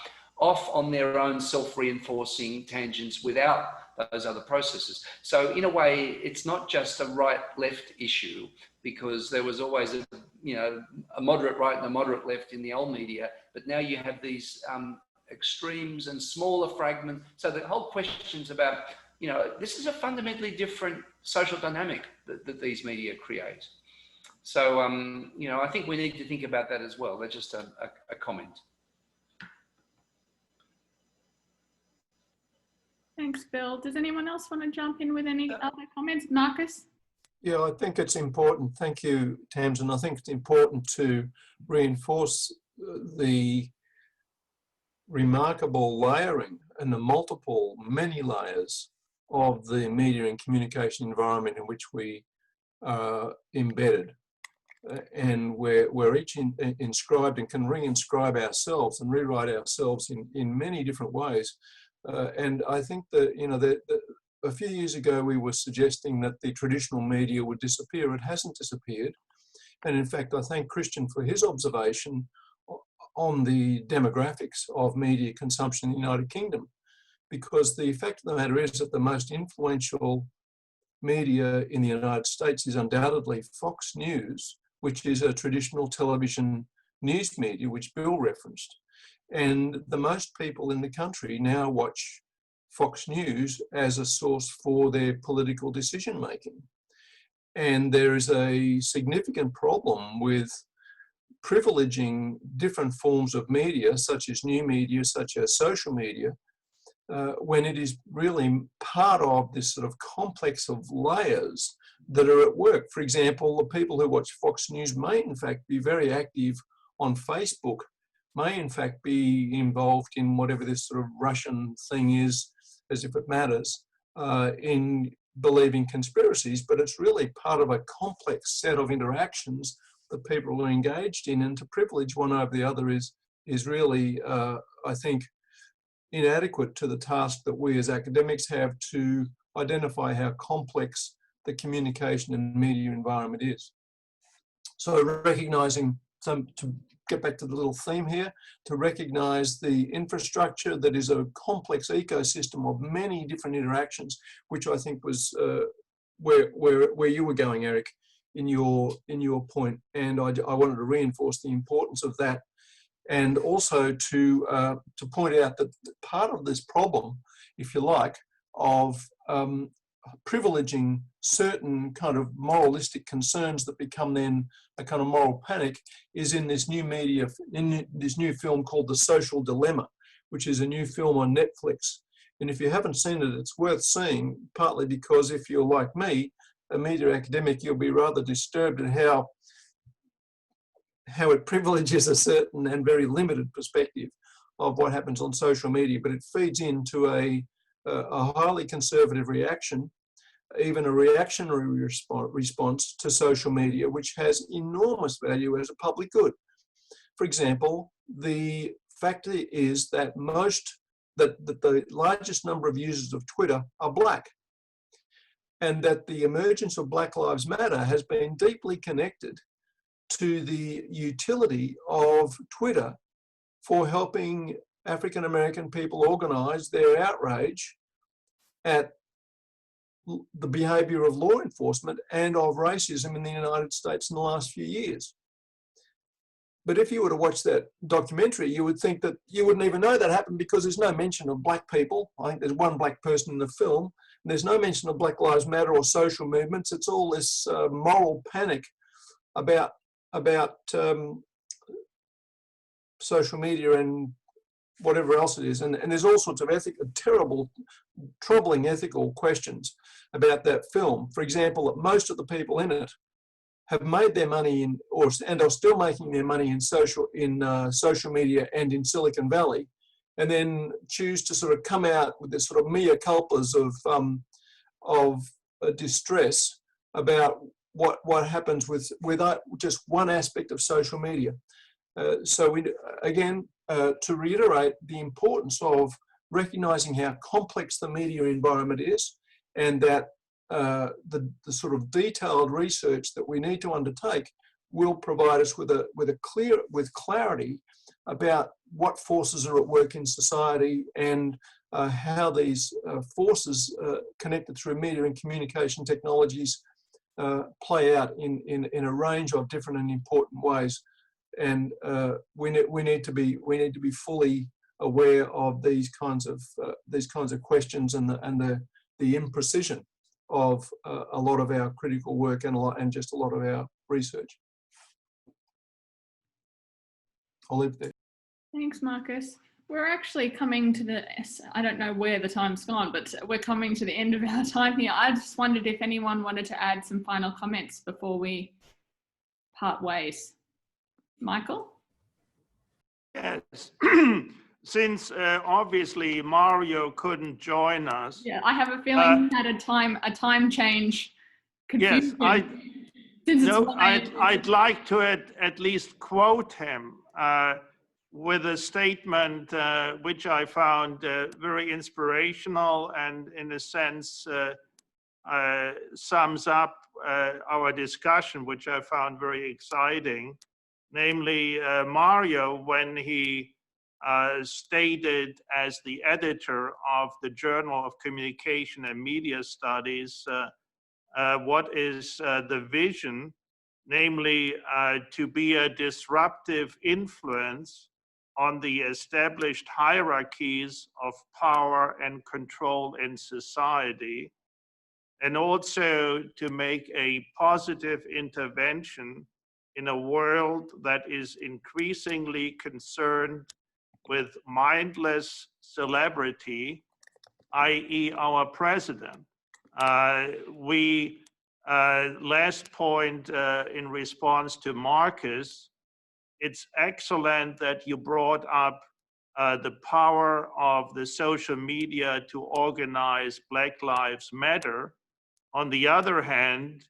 off on their own self-reinforcing tangents without those other processes. So in a way, it's not just a right-left issue, because there was always a moderate right and a moderate left in the old media, but now you have these extremes and smaller fragments. So the whole question's about, you know, this is a fundamentally different social dynamic that these media create. So, you know, I think we need to think about that as well. That's just a comment. Thanks, Bill. Does anyone else want to jump in with any other comments? Marcus? Yeah, I think it's important. Thank you, Tamsin. I think it's important to reinforce the remarkable layering and the many layers of the media and communication environment in which we are embedded. And we're each inscribed and can re-inscribe ourselves and rewrite ourselves in many different ways. And I think that, you know, a few years ago we were suggesting that the traditional media would disappear. It hasn't disappeared. And in fact, I thank Christian for his observation on the demographics of media consumption in the United Kingdom, because the fact of the matter is that the most influential media in the United States is undoubtedly Fox News, which is a traditional television news media, which Bill referenced. And the most people in the country now watch Fox News as a source for their political decision making. And there is a significant problem with privileging different forms of media, such as new media, such as social media, when it is really part of this sort of complex of layers that are at work. For example, the people who watch Fox News may in fact be very active on Facebook, may in fact be involved in whatever this sort of Russian thing is, as if it matters, in believing conspiracies, but it's really part of a complex set of interactions that people are engaged in, and to privilege one over the other is really, I think, inadequate to the task that we as academics have to identify how complex the communication and media environment is. So recognizing to get back to the little theme here, to recognize the infrastructure that is a complex ecosystem of many different interactions, which I think was where you were going, Eric, in your point. And I wanted to reinforce the importance of that, and also to point out that part of this problem, if you like, of privileging certain kind of moralistic concerns that become then a kind of moral panic is in this new media, in this new film called The Social Dilemma, which is a new film on Netflix. And if you haven't seen it, it's worth seeing, partly because if you're like me, a media academic, you'll be rather disturbed at how it privileges a certain and very limited perspective of what happens on social media, but it feeds into a highly conservative reaction, even a reactionary response to social media, which has enormous value as a public good. For example, the fact is that the largest number of users of Twitter are Black, and that the emergence of Black Lives Matter has been deeply connected to the utility of Twitter for helping African American people organize their outrage at the behavior of law enforcement and of racism in the United States in the last few years. But if you were to watch that documentary, you would think that you wouldn't even know that happened because there's no mention of Black people. I think there's one Black person in the film, and there's no mention of Black Lives Matter or social movements. It's all this moral panic about social media and whatever else it is. And there's all sorts of terrible, troubling ethical questions about that film. For example, that most of the people in it have made their money and are still making their money in social media and in Silicon Valley, and then choose to sort of come out with this sort of mea culpas of distress about what happens with just one aspect of social media. So we, again, to reiterate the importance of recognizing how complex the media environment is, and that the sort of detailed research that we need to undertake will provide us with clarity about what forces are at work in society and how these forces connected through media and communication technologies play out in a range of different and important ways. And we need to be fully aware of these kinds of questions and the imprecision of a lot of our critical work and just a lot of our research. I'll leave it there. Thanks, Marcus. We're actually coming to I don't know where the time's gone, but we're coming to the end of our time here. I just wondered if anyone wanted to add some final comments before we part ways. Michael? Yes. Since obviously Mario couldn't join us. Yeah, I have a feeling he had a time change confusion. Yes, I'd like to at least quote him with a statement which I found very inspirational and in a sense sums up our discussion, which I found very exciting. Namely, Mario, when he stated as the editor of the Journal of Communication and Media Studies, what is the vision, namely to be a disruptive influence on the established hierarchies of power and control in society, and also to make a positive intervention in a world that is increasingly concerned with mindless celebrity i.e. our president. Last point in response to Marcus, it's excellent that you brought up the power of the social media to organize Black Lives Matter. On the other hand,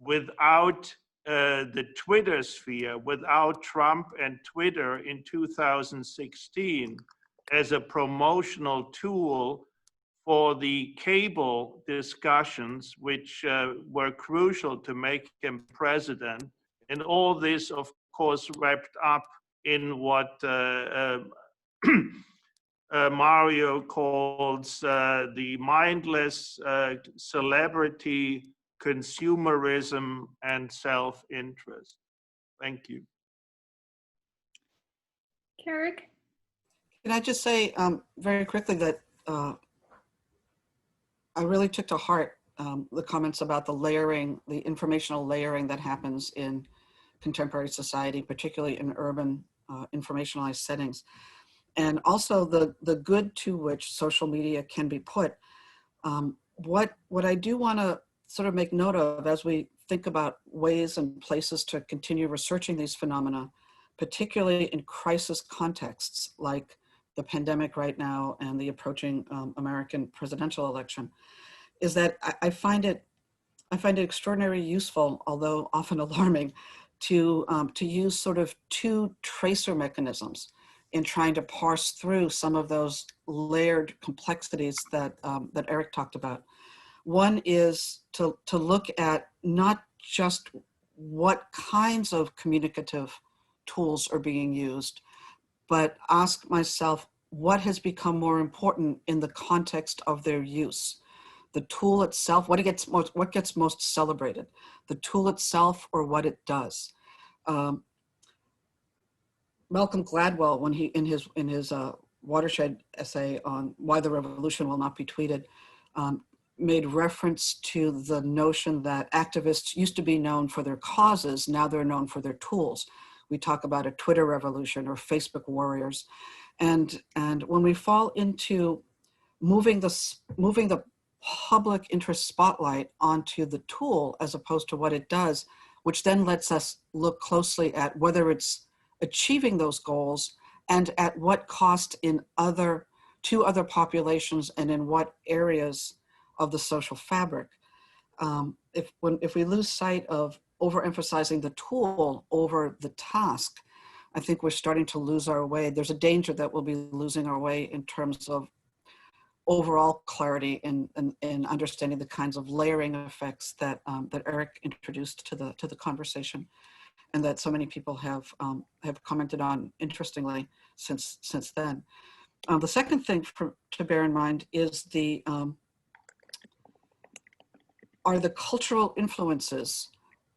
without the Twitter sphere, without Trump and Twitter in 2016 as a promotional tool for the cable discussions, which were crucial to make him president, and all this, of course, wrapped up in what Mario calls the mindless celebrity consumerism and self-interest. Thank you. Carrick? Can I just say very quickly that I really took to heart the comments about the layering, the informational layering that happens in contemporary society, particularly in urban informationalized settings. And also the good to which social media can be put. What I do want to sort of make note of as we think about ways and places to continue researching these phenomena, particularly in crisis contexts like the pandemic right now and the approaching American presidential election, is that I find it extraordinarily useful, although often alarming, to use sort of two tracer mechanisms in trying to parse through some of those layered complexities that that Eric talked about. One is to look at not just what kinds of communicative tools are being used, but ask myself what has become more important in the context of their use. The tool itself, what gets most celebrated, the tool itself or what it does. Malcolm Gladwell, when he in his Watershed essay on why the revolution will not be tweeted, made reference to the notion that activists used to be known for their causes, now they're known for their tools. We talk about a Twitter revolution or Facebook warriors, and when we fall into moving the public interest spotlight onto the tool as opposed to what it does, which then lets us look closely at whether it's achieving those goals and at what cost in to other populations and in what areas of the social fabric. If we lose sight of overemphasizing the tool over the task, I think we're starting to lose our way. There's a danger that we'll be losing our way in terms of overall clarity in understanding the kinds of layering effects that that Eric introduced to the conversation, and that so many people have commented on, interestingly, since then. The second thing to bear in mind is are the cultural influences,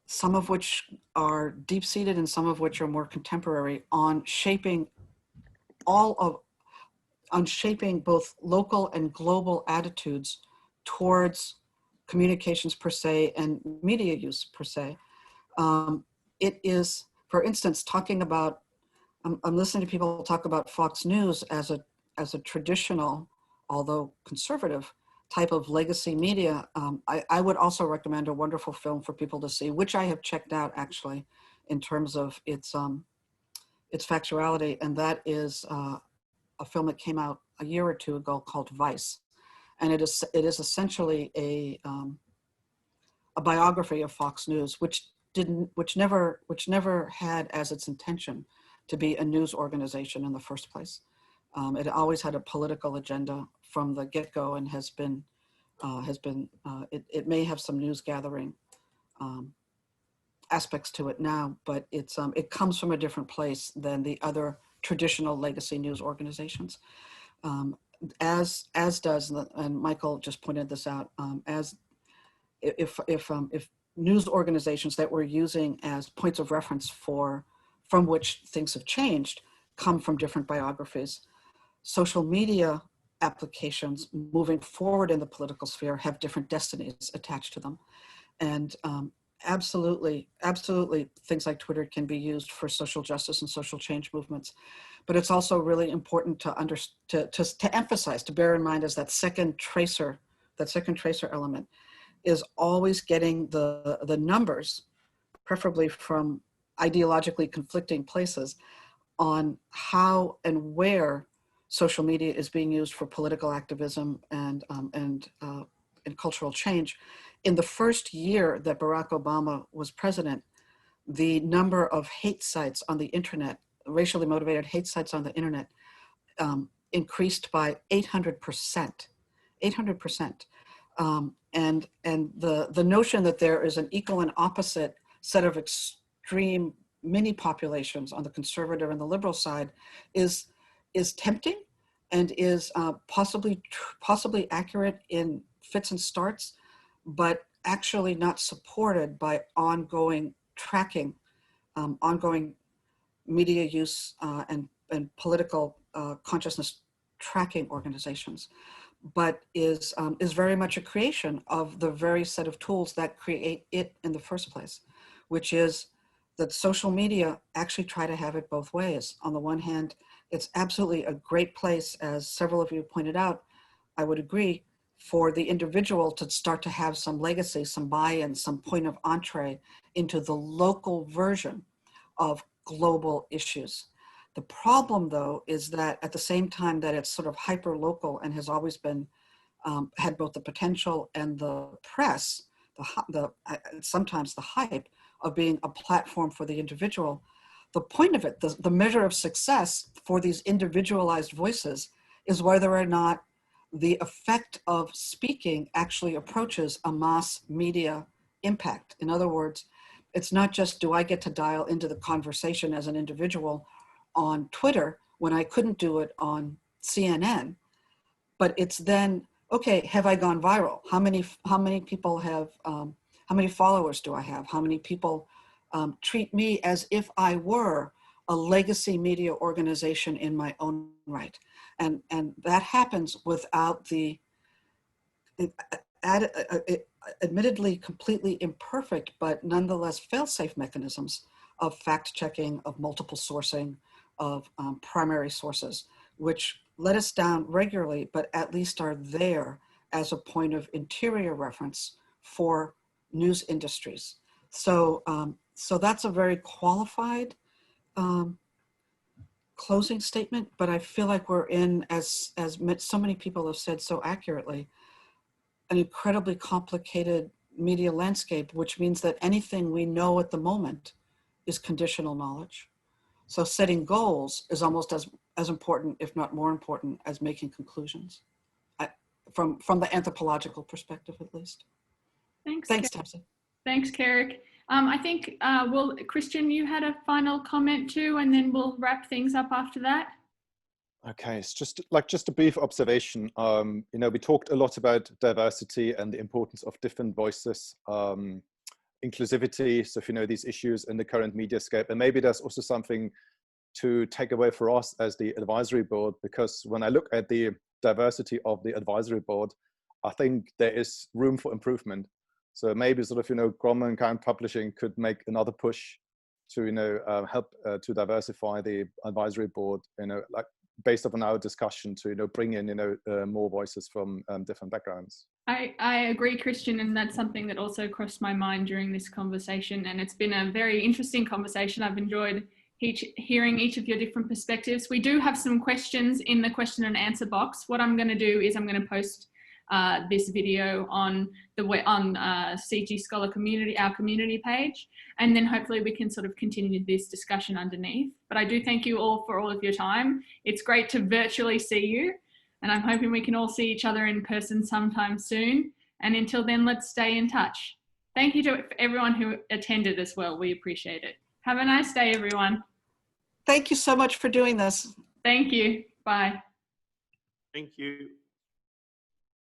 some of which are deep-seated and some of which are more contemporary, on shaping both local and global attitudes towards communications per se and media use per se. It is, for instance, talking about, I'm listening to people talk about Fox News as a traditional, although conservative, type of legacy media. I would also recommend a wonderful film for people to see, which I have checked out actually, in terms of its factuality, and that is a film that came out a year or two ago called Vice, and it is essentially a biography of Fox News, which never had as its intention to be a news organization in the first place. It always had a political agenda from the get-go, and it may have some news gathering aspects to it now, but it comes from a different place than the other traditional legacy news organizations. As does, and Michael just pointed this out, as if news organizations that we're using as points of reference from which things have changed come from different biographies, social media applications moving forward in the political sphere have different destinies attached to them. And absolutely, things like Twitter can be used for social justice and social change movements. But it's also really important to emphasize, to bear in mind, as that second tracer element is always getting the numbers, preferably from ideologically conflicting places, on how and where social media is being used for political activism and cultural change. In the first year that Barack Obama was president, the number of hate sites on the internet, racially motivated hate sites on the internet, increased by 800%. 800%. And the notion that there is an equal and opposite set of extreme mini populations on the conservative and the liberal side is tempting and is possibly accurate in fits and starts, but actually not supported by ongoing tracking, ongoing media use and political consciousness tracking organizations, but is very much a creation of the very set of tools that create it in the first place, which is that social media actually try to have it both ways. On the one hand, it's absolutely a great place, as several of you pointed out, I would agree, for the individual to start to have some legacy, some buy-in, some point of entree into the local version of global issues. The problem, though, is that at the same time that it's sort of hyper-local and has always been, had both the potential and the press, sometimes the hype of being a platform for the individual, the point of it, the measure of success for these individualized voices is whether or not the effect of speaking actually approaches a mass media impact. In other words, it's not just, do I get to dial into the conversation as an individual on Twitter when I couldn't do it on CNN, but it's then, okay, have I gone viral? How many people have, how many followers do I have? How many people treat me as if I were a legacy media organization in my own right? And that happens without the admittedly completely imperfect, but nonetheless fail-safe mechanisms of fact-checking, of multiple sourcing, of primary sources, which let us down regularly, but at least are there as a point of interior reference for news industries. So, so that's a very qualified closing statement, but I feel like we're in, as so many people have said so accurately, an incredibly complicated media landscape, which means that anything we know at the moment is conditional knowledge. So setting goals is almost as important, if not more important, as making conclusions, from the anthropological perspective, at least. Thanks, Tamsin. Thanks, Carrick. I think, well, Christian, you had a final comment too, and then we'll wrap things up after that. Okay, it's just a brief observation. You know, we talked a lot about diversity and the importance of different voices, inclusivity, so if you know these issues in the current mediascape, and maybe there's also something to take away for us as the advisory board, because when I look at the diversity of the advisory board, I think there is room for improvement. So maybe sort of, you know, Grumman Count Publishing could make another push to, you know, help to diversify the advisory board, you know, like based on our discussion to, you know, bring in, you know, more voices from different backgrounds. I agree, Christian, and that's something that also crossed my mind during this conversation, and it's been a very interesting conversation. I've enjoyed hearing each of your different perspectives. We do have some questions in the question and answer box. What I'm going to do is I'm going to post this video on CG Scholar Community, our community page, and then hopefully we can sort of continue this discussion underneath. But I do thank you all for all of your time. It's great to virtually see you, and I'm hoping we can all see each other in person sometime soon. And until then, let's stay in touch. Thank you to everyone who attended as well. We appreciate it. Have a nice day, everyone. Thank you so much for doing this. Thank you. Bye. Thank you.